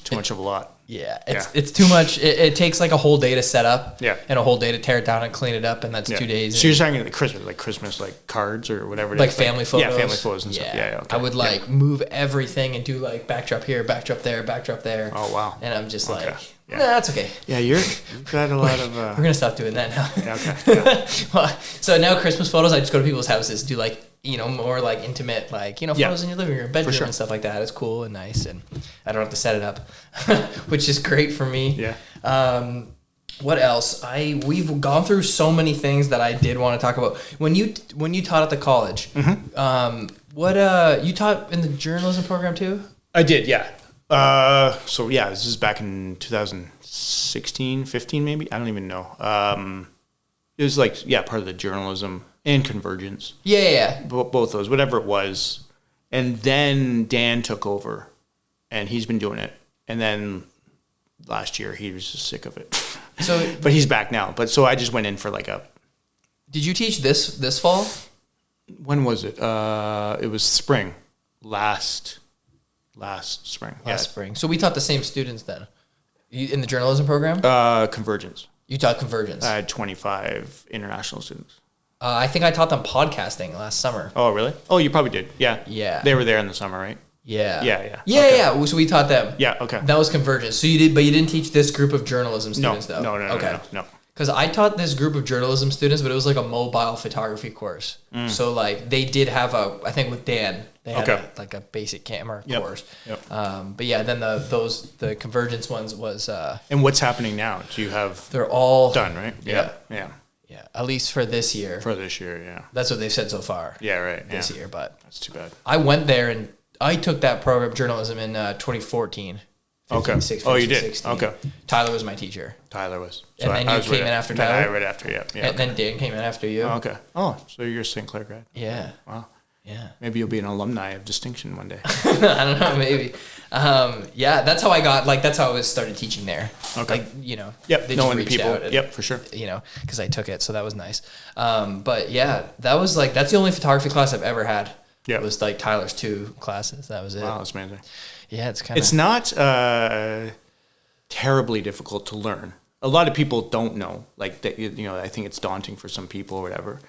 Too much of a lot. Yeah, it's too much. It takes like a whole day to set up. Yeah. And a whole day to tear it down and clean it up, and that's 2 days. So you're talking like Christmas like cards or whatever it like is. family photos. Yeah, family photos and stuff. Yeah, okay. I would move everything and do like backdrop here, backdrop there, backdrop there. Oh wow. And I'm just like, nah, that's okay. Yeah, you've got a lot of. We're gonna stop doing that now. Okay. Well, so now Christmas photos, I just go to people's houses, do like more like intimate, like photos in your living room, bedroom, and stuff like that. It's cool and nice, and I don't have to set it up, which is great for me. Yeah. What else? We've gone through so many things that I did want to talk about. When you taught at the college, what you taught in the journalism program too? I did, yeah. This is back in 2016, 15 maybe. I don't even know. It was part of the journalism and convergence. Yeah. Both those, whatever it was. And then Dan took over, and he's been doing it. And then last year he was just sick of it. But he's back now. But so I just went in for Did you teach this fall? When was it? It was spring. Last spring. Last spring. So we taught the same students then, in the journalism program. Convergence. You taught convergence. I had 25 international students. I think I taught them podcasting last summer. Oh, really? Oh, you probably did. Yeah. Yeah. They were there in the summer, right? Yeah. Yeah. Yeah. So we taught them. Yeah. Okay. That was convergence. So you didn't teach this group of journalism students though. No. Okay. No. Because I taught this group of journalism students, but it was like a mobile photography course. So they did have I think with Dan, they had a basic camera course. Yep. But yeah, then the convergence ones was. And what's happening now? Do you have? They're all done, right? Yeah. Yeah. At least for this year. Yeah. That's what they've said so far. Yeah, right. This year, but that's too bad. I went there and I took that program journalism in 2014. 15, 16, you did. 16. Okay. Tyler was my teacher. Tyler was. So and then you came in after Tyler? Right after, yeah. And then Dan came in after you. Oh, okay. Oh, so you're a St. Clair grad. Yeah. Wow. Yeah. Maybe you'll be an alumni of distinction one day. I don't know, maybe. Yeah, that's how I got, like, that's how I started teaching there. Okay. Like, you know. Yep, they knowing just people. reached out and, Yep, for sure. You know, because I took it, so that was nice. But yeah, that was like, that's the only photography class I've ever had. Yeah. It was like Tyler's 2 classes. That was it. Wow, that's amazing. Yeah, it's kind of. It's not terribly difficult to learn. A lot of people don't know. Like, that, you know, I think it's daunting for some people or whatever.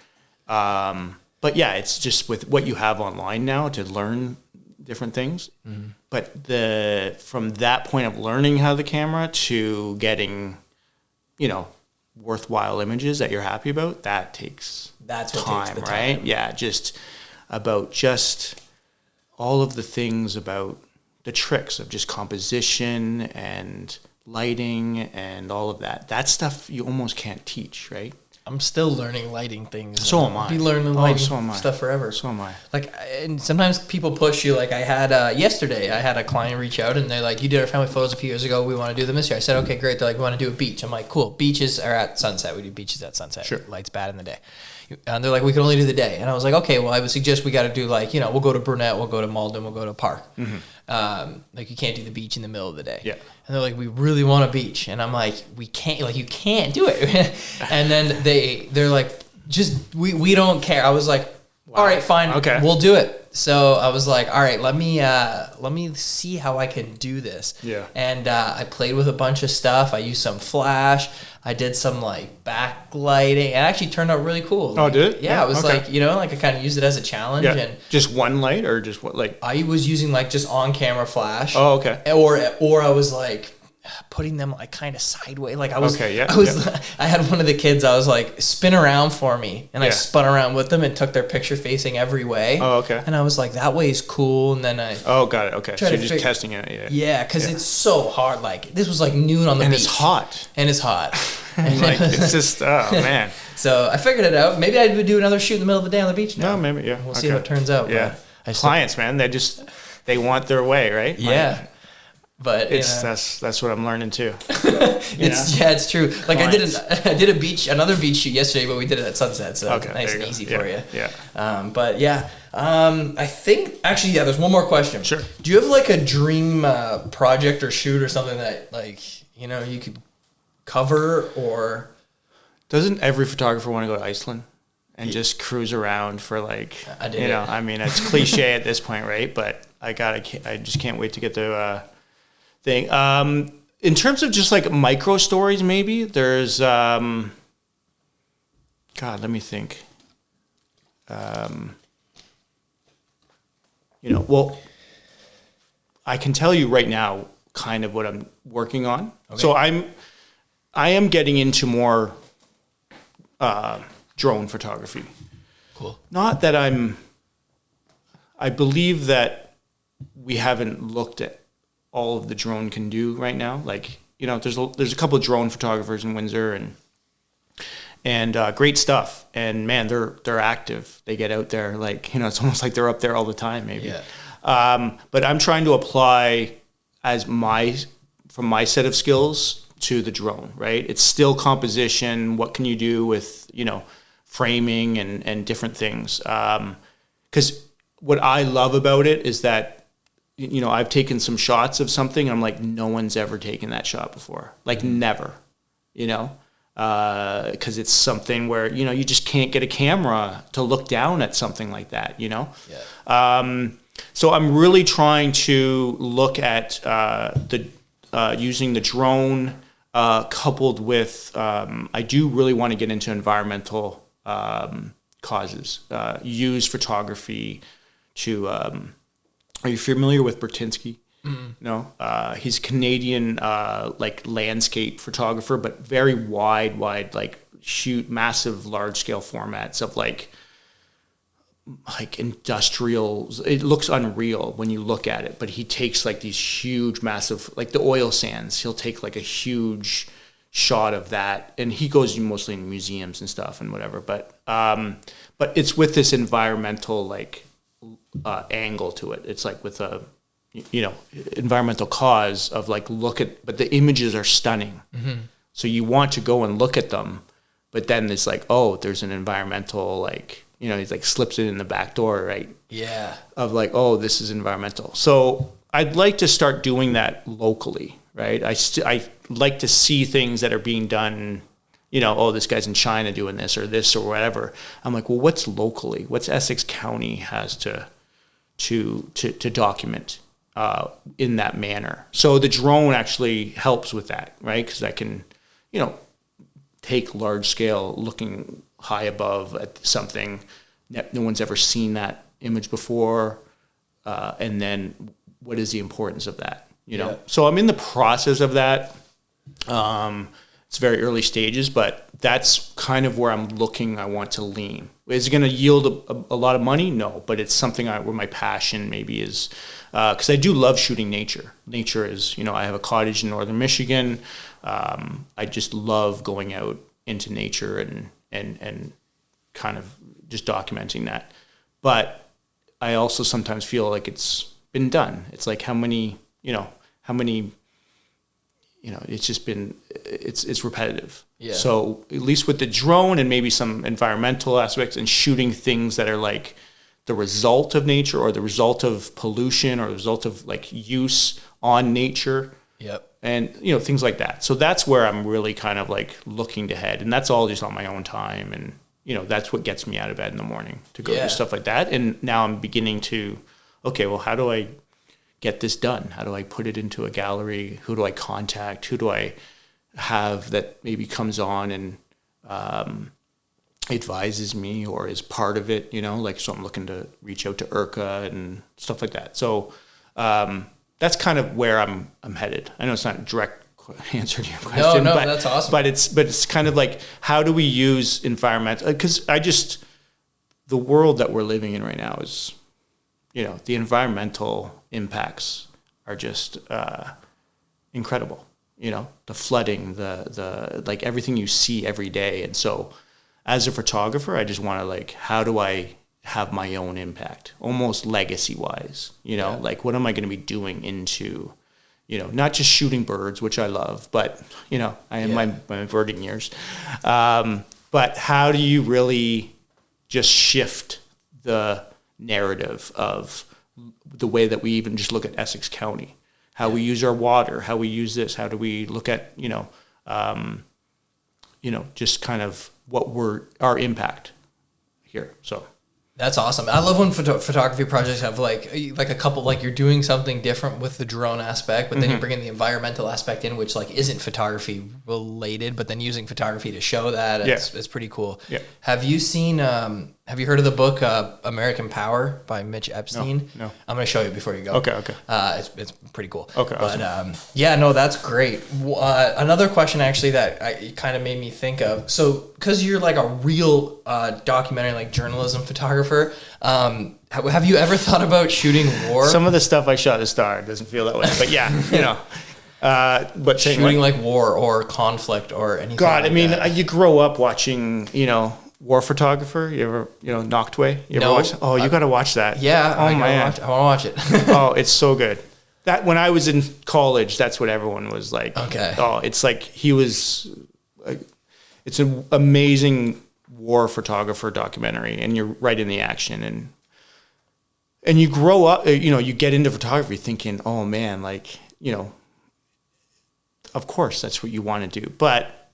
But yeah, it's just with what you have online now to learn different things. Mm-hmm. But from that point of learning how the camera to getting, you know, worthwhile images that you're happy about, that takes That's what time, takes the right? time. Yeah, just all of the things about the tricks of just composition and lighting and all of that. That stuff you almost can't teach, right? I'm still learning lighting things. So am I. I'll be learning lighting so am I. stuff forever. So am I. Like, and sometimes people push you. Like, I had yesterday, I had a client reach out and they're like, "You did our family photos a few years ago. We want to do them this year." I said, "Okay, great." They're like, "We want to do a beach." I'm like, "Cool. Beaches are at sunset. We do beaches at sunset. Sure. Light's bad in the day." And they're like, "We can only do the day." And I was like, "Okay, well, I would suggest we got to do, like, you know, we'll go to Burnett, we'll go to Malden, we'll go to Park. Like, you can't do the beach in the middle of the day." Yeah. And they're like, "We really want a beach." And I'm like, "We can't, like, you can't do it." And then they're like, we don't care. I was like, "All right, fine. Okay. We'll do it." So I was like, "All right, let me see how I can do this." Yeah. And I played with a bunch of stuff. I used some flash. I did some, like, backlighting. It actually turned out really cool. Oh, Like, did it? Yeah, it was okay. like, you know, like, I kind of used it as a challenge. Yeah. And Just one light or just what, like? I was using, like, just on camera flash. Oh, okay. Or I was like putting them, like, kind of sideways. Like, I was, Okay, yeah, I had one of the kids, I was like, spin around for me. And I Yeah. spun around with them and took their picture facing every way. Oh, okay. And I was like, that way is cool. And then Oh, got it. Okay. So Try you're to just testing it. Yeah. yeah, because it's so hard. Like, this was like noon on the And beach. it's hot. And it's hot. Like, it's just, oh, man. So I figured it out. Maybe I would do another shoot in the middle of the day on the beach now. No, maybe, yeah. We'll see how it turns out. Yeah. But I still, Clients, man, they want their way, right? yeah. Like, But it's that's what I'm learning too. It's true. Like, Clients. I did another beach shoot yesterday, but we did it at sunset, so Okay, nice there and you easy go. for you. Yeah. But yeah, I think actually, yeah. There's one more question. Sure. Do you have, like, a dream project or shoot or something that, like, you know, you could cover? Or Doesn't every photographer want to go to Iceland and just cruise around for, like, I did you know, it. I mean, it's cliche at this point, right? But I just can't wait to get to thing. In terms of just, like, micro stories, maybe there's God, let me think. You know, well, I can tell you right now kind of what I'm working on. Okay. So I am getting into more drone photography. cool. Not that I believe that we haven't looked at all of the drone can do right now. Like, you know, there's a couple of drone photographers in Windsor and great stuff. And man, they're active. They get out there, like, you know, it's almost like they're up there all the time, maybe. Yeah. But I'm trying to apply from my set of skills to the drone, right? It's still composition. What can you do with, you know, framing and different things? Because what I love about it is that, you know, I've taken some shots of something and I'm like, no one's ever taken that shot before. Like, never, you know, because it's something where, you know, you just can't get a camera to look down at something like that, you know? Yeah. So I'm really trying to look at using the drone coupled with, I do really want to get into environmental causes, use photography to, are you familiar with Bertinsky? Mm-hmm. No, he's Canadian, like, landscape photographer, but very wide, like, shoot massive, large scale formats of like industrial. It looks unreal when you look at it, but he takes, like, these huge, massive, like the oil sands. He'll take, like, a huge shot of that, and he goes mostly in museums and stuff and whatever. But it's with this environmental, like, angle to it. It's like with a, you know, environmental cause of, like, but the images are stunning. Mm-hmm. So you want to go and look at them, but then it's like, oh, there's an environmental, like, you know, he's like slips it in the back door, right? Yeah. Of like, oh, this is environmental. So I'd like to start doing that locally, right? I like to see things that are being done, you know, oh, this guy's in China doing this or whatever. I'm like, well, what's locally? What's Essex County has to document in that manner? So the drone actually helps with that, right? Because I can, you know, take large scale looking high above at something. No one's ever seen that image before. And then what is the importance of that, you know? Yeah. So I'm in the process of that. It's very early stages, but that's kind of where I'm looking. I want to lean. Is it going to yield a lot of money? No, but it's something where my passion maybe is, because I do love shooting nature. Nature is, you know, I have a cottage in northern Michigan. I just love going out into nature and kind of just documenting that. But I also sometimes feel like it's been done. It's like how many, it's just been, it's repetitive. Yeah. So at least with the drone and maybe some environmental aspects and shooting things that are like the result of nature or the result of pollution or the result of like use on nature. Yep. And, you know, things like that. So that's where I'm really kind of like looking to head. And that's all just on my own time. And, you know, that's what gets me out of bed in the morning to go do stuff like that. And now I'm beginning to, okay, well, how do I get this done? How do I put it into a gallery? Who do I contact? Who do I have that maybe comes on and advises me or is part of it, you know? Like, so I'm looking to reach out to IRCA and stuff like that. So that's kind of where I'm headed. I know it's not a direct answer to your question. No, but that's awesome. But it's kind of like, how do we use environmental? Because the world that we're living in right now is, you know, the environmental impacts are just incredible. You know, the flooding, the like everything you see every day. And so as a photographer, I just want to like, how do I have my own impact, almost legacy wise, you know, like what am I going to be doing into, you know, not just shooting birds, which I love, but, you know, I am my birding years. But how do you really just shift the narrative of the way that we even just look at Essex County, how we use our water, how we use this, how do we look at, just kind of our impact here. So that's awesome. I love when photography projects have like a couple, like you're doing something different with the drone aspect, but then you bring in the environmental aspect in, which like isn't photography related, but then using photography to show that it's pretty cool. Yeah. Have you seen, have you heard of the book, American Power by Mitch Epstein? No. I'm going to show you before you go. Okay. It's pretty cool. Okay. But, awesome. That's great. Another question actually that it kind of made me think of, so, cause you're like a real, documentary, like journalism photographer, have you ever thought about shooting war? Some of the stuff I shot at Star doesn't feel that way, but yeah, you know, but shooting like war or conflict or anything. God, like I mean, that. You grow up watching, you know, War Photographer. You ever, Noctway? You ever watch? Oh, you got to watch that. Yeah. Oh, man. I want to watch it. Oh, it's so good. That when I was in college, that's what everyone was like. Okay. Oh, it's like it's an amazing war photographer documentary, and you're right in the action, and you grow up, you get into photography thinking, oh man, like, of course that's what you want to do, but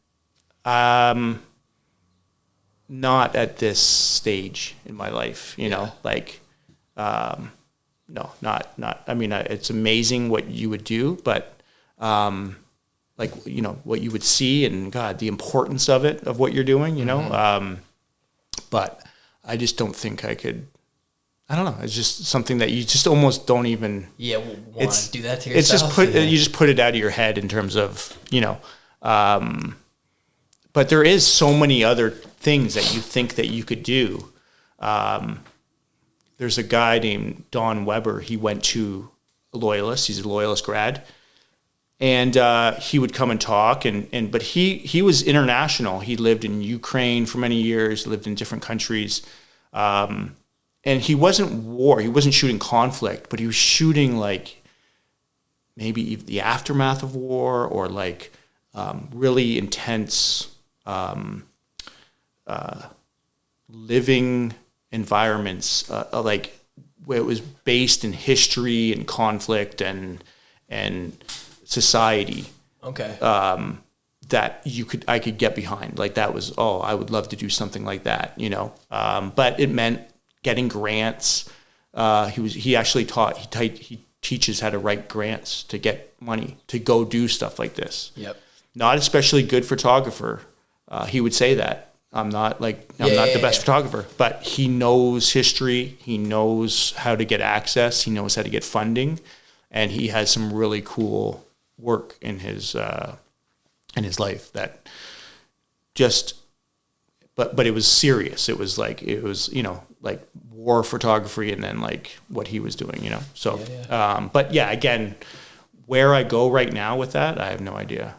not at this stage in my life, like, no, not, I mean, it's amazing what you would do, but, like, what you would see and God, the importance of it, of what you're doing, but I just don't think I could, I don't know. It's just something that you just almost don't even, want to do that to yourself. It's just you just put it out of your head in terms of, but there is so many other things that you think that you could do. There's a guy named Don Weber. He went to Loyalist. He's a Loyalist grad. And he would come and talk, but he was international. He lived in Ukraine for many years, lived in different countries. And he wasn't war. He wasn't shooting conflict, but he was shooting like maybe the aftermath of war or like really intense living environments, like where it was based in history and conflict and society. Okay. That I could get behind. Like that was, I would love to do something like that, you know. But it meant getting grants. He actually he teaches how to write grants to get money to go do stuff like this. Yep. Not especially good photographer. He would say that. I'm not the best photographer, but he knows history. He knows how to get access. He knows how to get funding, and he has some really cool work in his life that just, but it was serious. It was you know, like war photography, and then like what he was doing, you know. So, but yeah, again, where I go right now with that, I have no idea.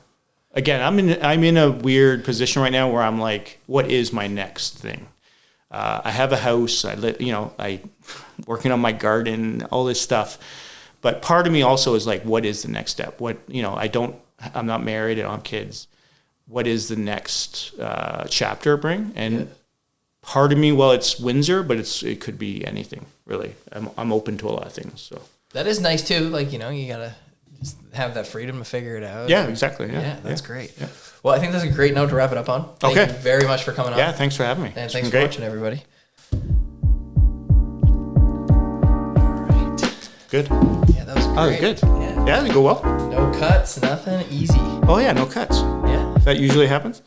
Again, I'm in a weird position right now where I'm like, what is my next thing? I have a house. I working on my garden, all this stuff. But part of me also is like, what is the next step? What, you know, I'm not married. I don't have kids. What is the next chapter bring? And part of me, well, it's Windsor, but it could be anything really. I'm open to a lot of things. So that is nice too. Like, you know, you gotta just have that freedom to figure it out. Yeah, exactly. Yeah, that's great. Yeah. Well, I think that's a great note to wrap it up on. Thank you very much for coming on. Yeah, thanks for having me. And thanks for watching, everybody. All right. Good. Yeah, that was great. Oh, good. Yeah, it go well. No cuts, nothing, easy. Oh yeah, no cuts. Yeah. That usually happens?